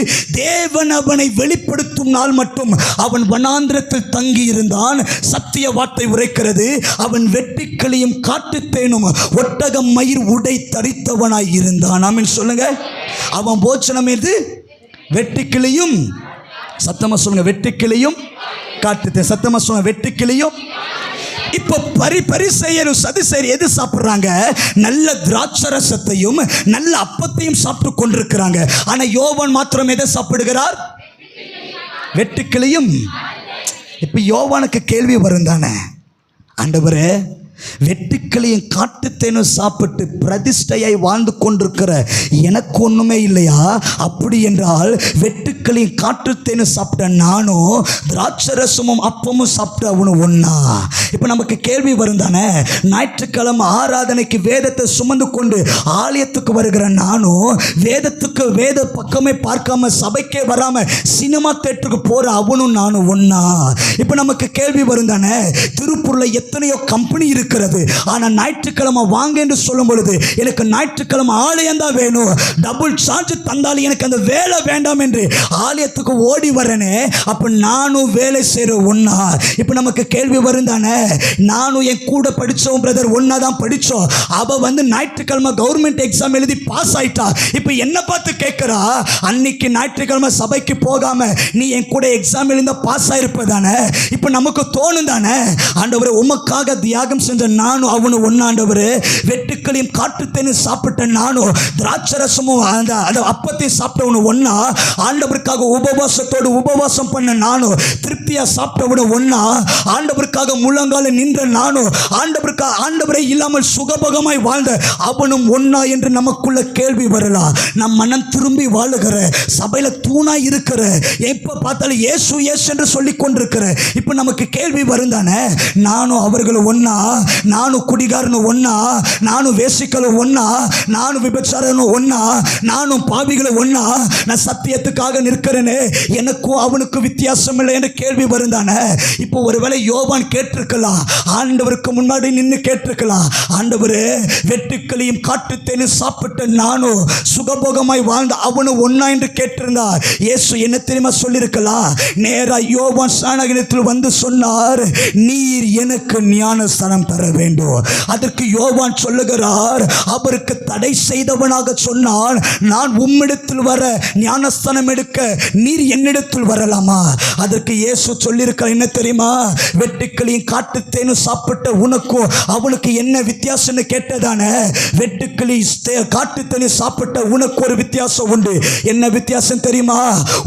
C: தேவன் அவனை வெளிப்படுத்தும் நாள் மட்டும் அவன் வனாந்திரத்தில் தங்கி இருந்தான். சத்திய வார்த்தை உரைக்கிறது, அவன் வெட்டுக்கிளியும் காட்டுத்தேனும் ஒட்டகம் மயிர் உடை தரித்தவனாய் இருந்தான். ஆமென் சொல்லுங்க. அவன் போச்சனம் எது? வெட்டுக்கிளியும், சத்தமா சொல்லுங்க, வெட்டுக்கிளியும் காட்டுத்தேன், சத்தமா சொல்லுங்க, வெட்டுக்கிளியும். இப்போ பரிசேயரும் சதுசேயரும் எது சாப்பிட்றாங்க? நல்ல திராட்சரசத்தையும் நல்ல அப்பத்தையும் சாப்பிட்டு கொண்டிருக்கிறாங்க. ஆனா யோவான் மாத்திரம் எதை சாப்பிடுகிறார்? வெட்டுக்கிளியும். இப்போ யோவானுக்கு கேள்வி வரும் தானே, ஆண்டவரே வெட்டுக்கிளியும் காட்டுத்தேனும் சாப்பிட்டு பிரதிஷ்டையை வாழ்ந்து கொண்டிருக்கிற எனக்கு ஒன்றுமே இல்லையா? அப்படி என்றால் வெட்டுக்கிளியும் காட்டுத்தேனும் சாப்பிட்ட நானும் திராட்சரசமும் அப்பமும் சாப்பிட்ட அவனும் ஒன்னா? இப்போ நமக்கு கேள்வி வரும் தானே, ஞாயிற்றுக்கிழமை ஆராதனைக்கு வேதத்தை சுமந்து கொண்டு ஆலயத்துக்கு வருகிற நானும் வேத பக்கமே பார்க்காம சபைக்கே வராம சினிமா தேட்டருக்கு போற அவனும் நானும் ஒன்னா? இப்போ நமக்கு கேள்வி வரும் தானே, திருப்பூர்ல எத்தனையோ கம்பெனி இருக்கிறது, ஆனா ஞாயிற்றுக்கிழமை வாங்க என்று சொல்லும் பொழுது எனக்கு ஞாயிற்றுக்கிழமை ஆலயம் தான் வேணும், டபுள் சார்ஜ் தந்தாலும் எனக்கு அந்த வேலை வேண்டாம் என்று ஆலயத்துக்கு ஓடி வரனே, அப்ப நானும் வேலை செய்யற ஒன்னா? இப்ப நமக்கு கேள்வி வரும் தானே, நானும் என் கூட படிச்சோம் பிரதர் ஒன்னா தான் படிச்சோம், அவ ஞாயிற்றுக்கிழமை கவர்மெண்ட் எக்ஸாம் எழுதி பாஸ் ஆயிட்டா, இப்ப என்ன பார்த்து கேட்கிறா, அன்னைக்கு ஞாயிற்றுக்கிழமை சபைக்கு போகாம நீ என் கூட எக்ஸாம் எழுந்த பாஸ் ஆயிருப்பதானே? இப்ப நமக்கு தோணும் தானே, ஆண்டவரே உமக்காக தியாகம் செஞ்ச நானும் அவனும் ஒன்னு ஆண்டவரே, வெட்டுக்களையும் காட்டுத்தேனும் சாப்பிட்ட நானும் திராட்சரசமும் அந்த அப்பத்தையும் சாப்பிட்டவனும் ஒன்னா? ஆண்டவருக்காக உபவாசம் பண்ண நானும் திருப்தியா சாப்பிட்டவனும் ஒன்னா? ஆண்டவருக்காக முழங்கால நின்ற நானும் ஆண்டவரை இல்லாமல் சுகபகமாய் வாழ்ந்த அவனும் ஒன்னா என்று நமக்குள்ள கேள்வி வரலாம். நம் மனம் திரும்பி வாழுகிற சபையில தூணா இருக்கிற, எப்ப பார்த்தாலும் இயேசு இயேசு என்று சொல்லிக் கொண்டிருக்கிற, இப்ப நமக்கு கேள்வி வரும் தானே, நானும் அவர்களும் ஒன்னா? நானும் குடிகாரனும் ஒன்னா? நானும் வேசிக்களும் ஒன்னா? நானும் விபச்சாரனும் ஒன்னா? நானும் பாவிகளும் ஒன்னா? நான் சத்தியத்துக்காக நிற்கிறேனே, எனக்கும் அவனுக்கு வித்தியாசம் இல்லை என்ற கேள்வி வரும் தானே? இப்போ ஒருவேளை யோவான் கேட்டிருக்கலாம், ஆண்டவருக்கு முன்னாடி நின்று கேட்டிருக்கலாம், ஆண்டவரே வெட்டுக்களையும் காட்டுத்தேனும் சாப்பிட்ட நானும் சுகபோகமாய் வாழ்ந்த அவனும் ஒன்னா என்று கேட்டிருந்தார். இயேசு என்ன தெரியுமா சொல்லியிருக்கலாம், நேரா யோவான் ஸ்நானகத்தில் வந்து சொன்னார், நீர் எனக்கு ஞானஸ்தானம் தர வேண்டும். அதற்கு யோவான் சொல்லுகிறார், அவருக்கு தடை செய்தவனாக சொன்னான், நான் உம்மிடத்தில் வர ஞானஸ்தானம் எடுக்க நீர் என்னிடத்தில் வரலாமா? அதற்கு இயேசு சொல்லியிருக்க என்ன தெரியுமா, வெட்டுக்களையும் காட்டுத்தேனும் சாப்பிட்ட உனக்கும் அவனுக்கு என்ன வித்தியாசம்னு கேட்டதானே? வெட்டுக்கிளி காட்டுத்தேனும் சாப்பிட்ட உனக்கு ஒரு வித்தியாசம் உண்டு. என்ன வித்தியாசம் தெரியுமா?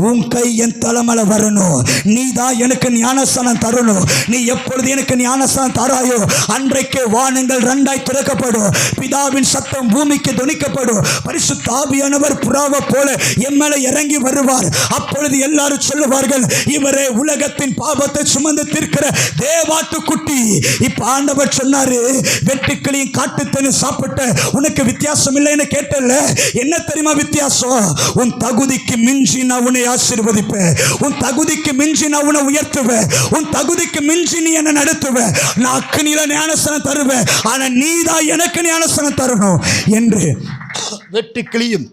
C: உன் கை என் தலைமையில வரணும், நீ தான் எனக்கு ஞானஸ்தானம் தரணும். நீ எப்பொழுது எனக்கு ஞானஸ்தானம் தராயோ அன்றைக்கு வானங்கள் இரண்டாய் திறக்கப்படும், பிதாவின் சத்தம் பூமிக்கு துணிக்கப்படும், பரிசுத்த ஆவியானவர் புறாவை போல எம்மேல இறங்கி வருவார். அப்பொழுது எல்லாரும் சொல்லுவார்கள், இவரே உலகத்தின் பாவத்தை சுமந்து தீர்க்கிற தேவாட்டுக்குட்டி. இப்ப ஆண்டவர் சொன்னாரு, வெட்டுக்களையும் காட்டுத்தேனும் சாப்பிட்ட உனக்கு வித்தியாசம் இல்லைன்னு கேட்டல, என்ன தெரியுமா வித்தியாசம்? உன் தகுதிக்கு மிஞ்சி நான் உன்னை ஆசீர்வதிப்பேன், உன் தகுதிக்கு மிஞ்சி நான் உன்னை உயர்த்துவேன், உன் தகுதிக்கு மிஞ்சி நீ என்ன நடத்துவேன், நான் அக்கினியில ஞானஸ்தானம் தருவேன், ஆனா நீதான் எனக்கு ஞானஸ்தானம் தரணும் என்று வெட்டுக்கிளியும்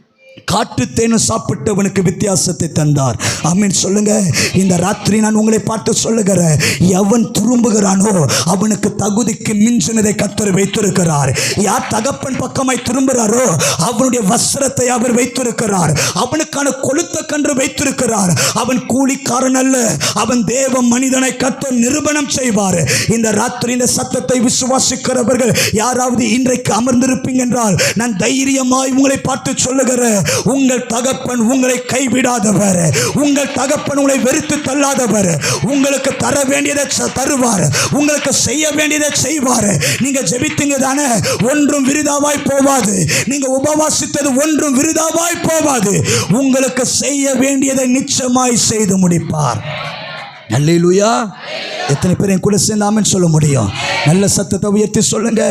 C: காட்டுத்தேனும் சாப்பிட்டவனுக்கு வித்தியாசத்தை தந்தார். ஆமீன் சொல்லுங்க. இந்த ராத்திரி நான் உங்களை பார்த்து சொல்லுகிறேன், எவன் திரும்புகிறானோ அவனுக்கு தகுதிக்கு மிஞ்சினதை கர்த்தர் வைத்திருக்கிறார். யார் தகப்பன் பக்கமாய் திரும்புகிறாரோ அவனுடைய வஸ்திரத்தை அவர் வைத்திருக்கிறார், அவனுக்கான கொளுத்த கன்று வைத்திருக்கிறார். அவன் கூலிக்காரன் அல்ல, அவன் தேவ மனிதனை கர்த்தர் நிரூபணம் செய்வார். இந்த ராத்திரி இந்த சத்தத்தை விசுவாசிக்கிறவர்கள் யாராவது இன்றைக்கு அமர்ந்திருப்பீங்க என்றால் நான் தைரியமாய் உங்களை பார்த்து சொல்லுகிறேன், உங்கள் தகப்பன் உங்களை கைவிடாதவர், உங்கள் தகப்பன் உங்களை வெறுத்து தள்ளாதவர், உங்களுக்கு தர வேண்டியதை தருவார், உங்களுக்கு செய்ய வேண்டியதை செய்வார். நீங்க ஜெபித்தீங்க தானே, ஒன்றும் விருதாவாய் போவாது. நீங்க உபவாசித்தது ஒன்றும் விருதாவாய் போவாது. உங்களுக்கு செய்ய வேண்டியதை நிச்சயமாய் செய்து முடிப்பார். அல்லேலூயா. எத்தனை பேர் என் கூட சேர்ந்து ஆமென் சொல்ல முடியும்? நல்ல சத்தத்தை உயர்த்தி சொல்லுங்க,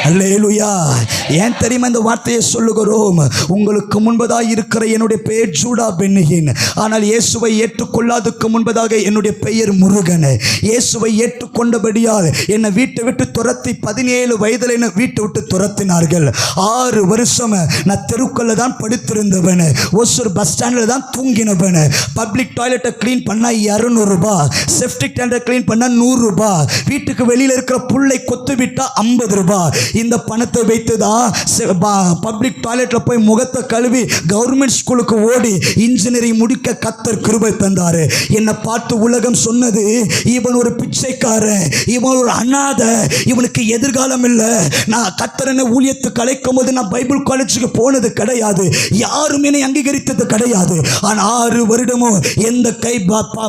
C: அல்லேலூயா. ஏன் தெரியுமா இந்த வார்த்தையை சொல்லுகிறோம்? உங்களுக்கு முன்பதாக இருக்கிற என்னுடைய பெயர் ஜூடா பென்னிகின், ஆனால் இயேசுவை ஏற்றுக்கொள்ளாதுக்கு முன்பதாக என்னுடைய பெயர் முருகன். இயேசுவை ஏற்றுக்கொண்டபடியால் என்னை வீட்டை விட்டு துரத்தி 17 வயதில் என்னை வீட்டை விட்டு துரத்தினார்கள். 6 வருஷம் நான் தெருக்குள்ள தான் படுத்திருந்தவன், ஒசூர் பஸ் ஸ்டாண்டில் தான் தூங்கினவன். பப்ளிக் டாய்லெட்டை கிளீன் பண்ண 200 ரூபாய், செப்டிக் டேங்கை கிளீன் பண்ண 100 ரூபாய், வீட்டுக்கு வெளியில் இருக்கிற புல்லை கொத்து விட்டா 50 ரூபாய். இந்த பணத்தை வைத்து தான் பப்ளிக் டாய்லெட்டில் போய் முகத்தை கழுவி கவர்மெண்ட் ஸ்கூலுக்கு ஓடி இன்ஜினியரிங் முடிக்க கர்த்தர் கிருபை தந்தார். என்னை பார்த்து உலகம் சொன்னது, இவன் ஒரு பிச்சைக்காரன், இவன் ஒரு அநாதை, இவனுக்கு எதிர்காலம் இல்லை. நான் கர்த்தர் என்ன ஊழியத்துக்கு அழைக்கும் போது நான் பைபிள் காலேஜுக்கு போனது கிடையாது, யாரும் என்னை அங்கீகரித்தது கிடையாது. ஆனால் 6 வருடமும் எந்த கை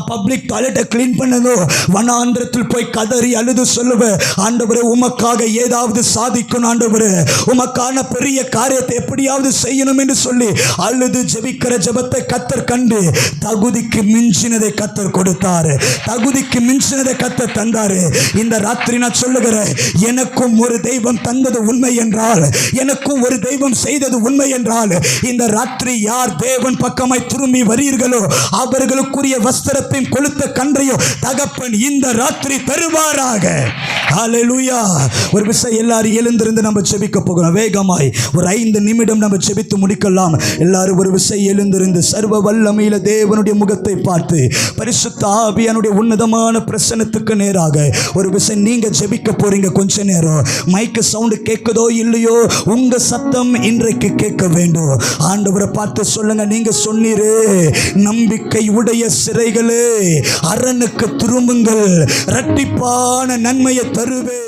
C: பப்ளிக் டாய்லெட்டை கிளீன் பண்ணதோ வனாந்திரத்தில் போய் கதறி அழுது சொல்லுவேன், ஆண்டவரே உமக்காக ஏதாவது சாதிக்கணும், ஆண்டவரே உமக்கான பெரிய காரியத்தை எப்படியாவது செய்யணும் என்று சொல்லி அழுது ஜெபிக்கிற ஜெபத்தை கர்த்தர் கண்டு தகுதிக்கு மிஞ்சினதை கர்த்தர் கொடுத்தாரு, தகுதிக்கு மிஞ்சினதை கர்த்தர் தந்தாரு. இந்த ராத்திரி நான் சொல்லுகிறேன், எனக்கும் ஒரு தெய்வம் தந்தது உண்மை என்றால், எனக்கும் ஒரு தெய்வம் செய்தது உண்மை என்றால், இந்த ராத்திரி யார் தேவன் பக்கமாய் திரும்பி வரீர்களோ அவர்களுக்குரிய வஸ்திரத்தையும் கொளுத்த கன்றையும் தகப்பன் இந்த ராத்திரி தருவாராக. ஹல்லேலூயா. ஒரு விஷயம், எல்லாரும் எழுந்திருந்து நம்ம ஜெபிக்க போகிறோம். வேகமாய் ஒரு 5 நிமிடம் நம்ம ஜெபித்து முடிக்கலாம். எல்லாரும் ஒரு விஷயம் எழுந்திருந்து சர்வ வல்லமையில தேவனுடைய முகத்தை பார்த்து பரிசுத்த ஆவியானுடைய உன்னதமான பிரசன்னத்துக்கு நேராக ஒரு விஷயம் நீங்க ஜெபிக்க போறீங்க. கொஞ்ச நேரம் மைக்கு சவுண்டு கேட்குதோ இல்லையோ, உங்க சத்தம் இன்றைக்கு கேட்க வேண்டும். ஆண்டவரை பார்த்து சொல்லுங்க, நீங்க சொன்னீரே, நம்பிக்கை உடைய சிறைகளே அரணுக்கு திரும்புங்கள், இரட்டிப்பான நன்மையை தருவே.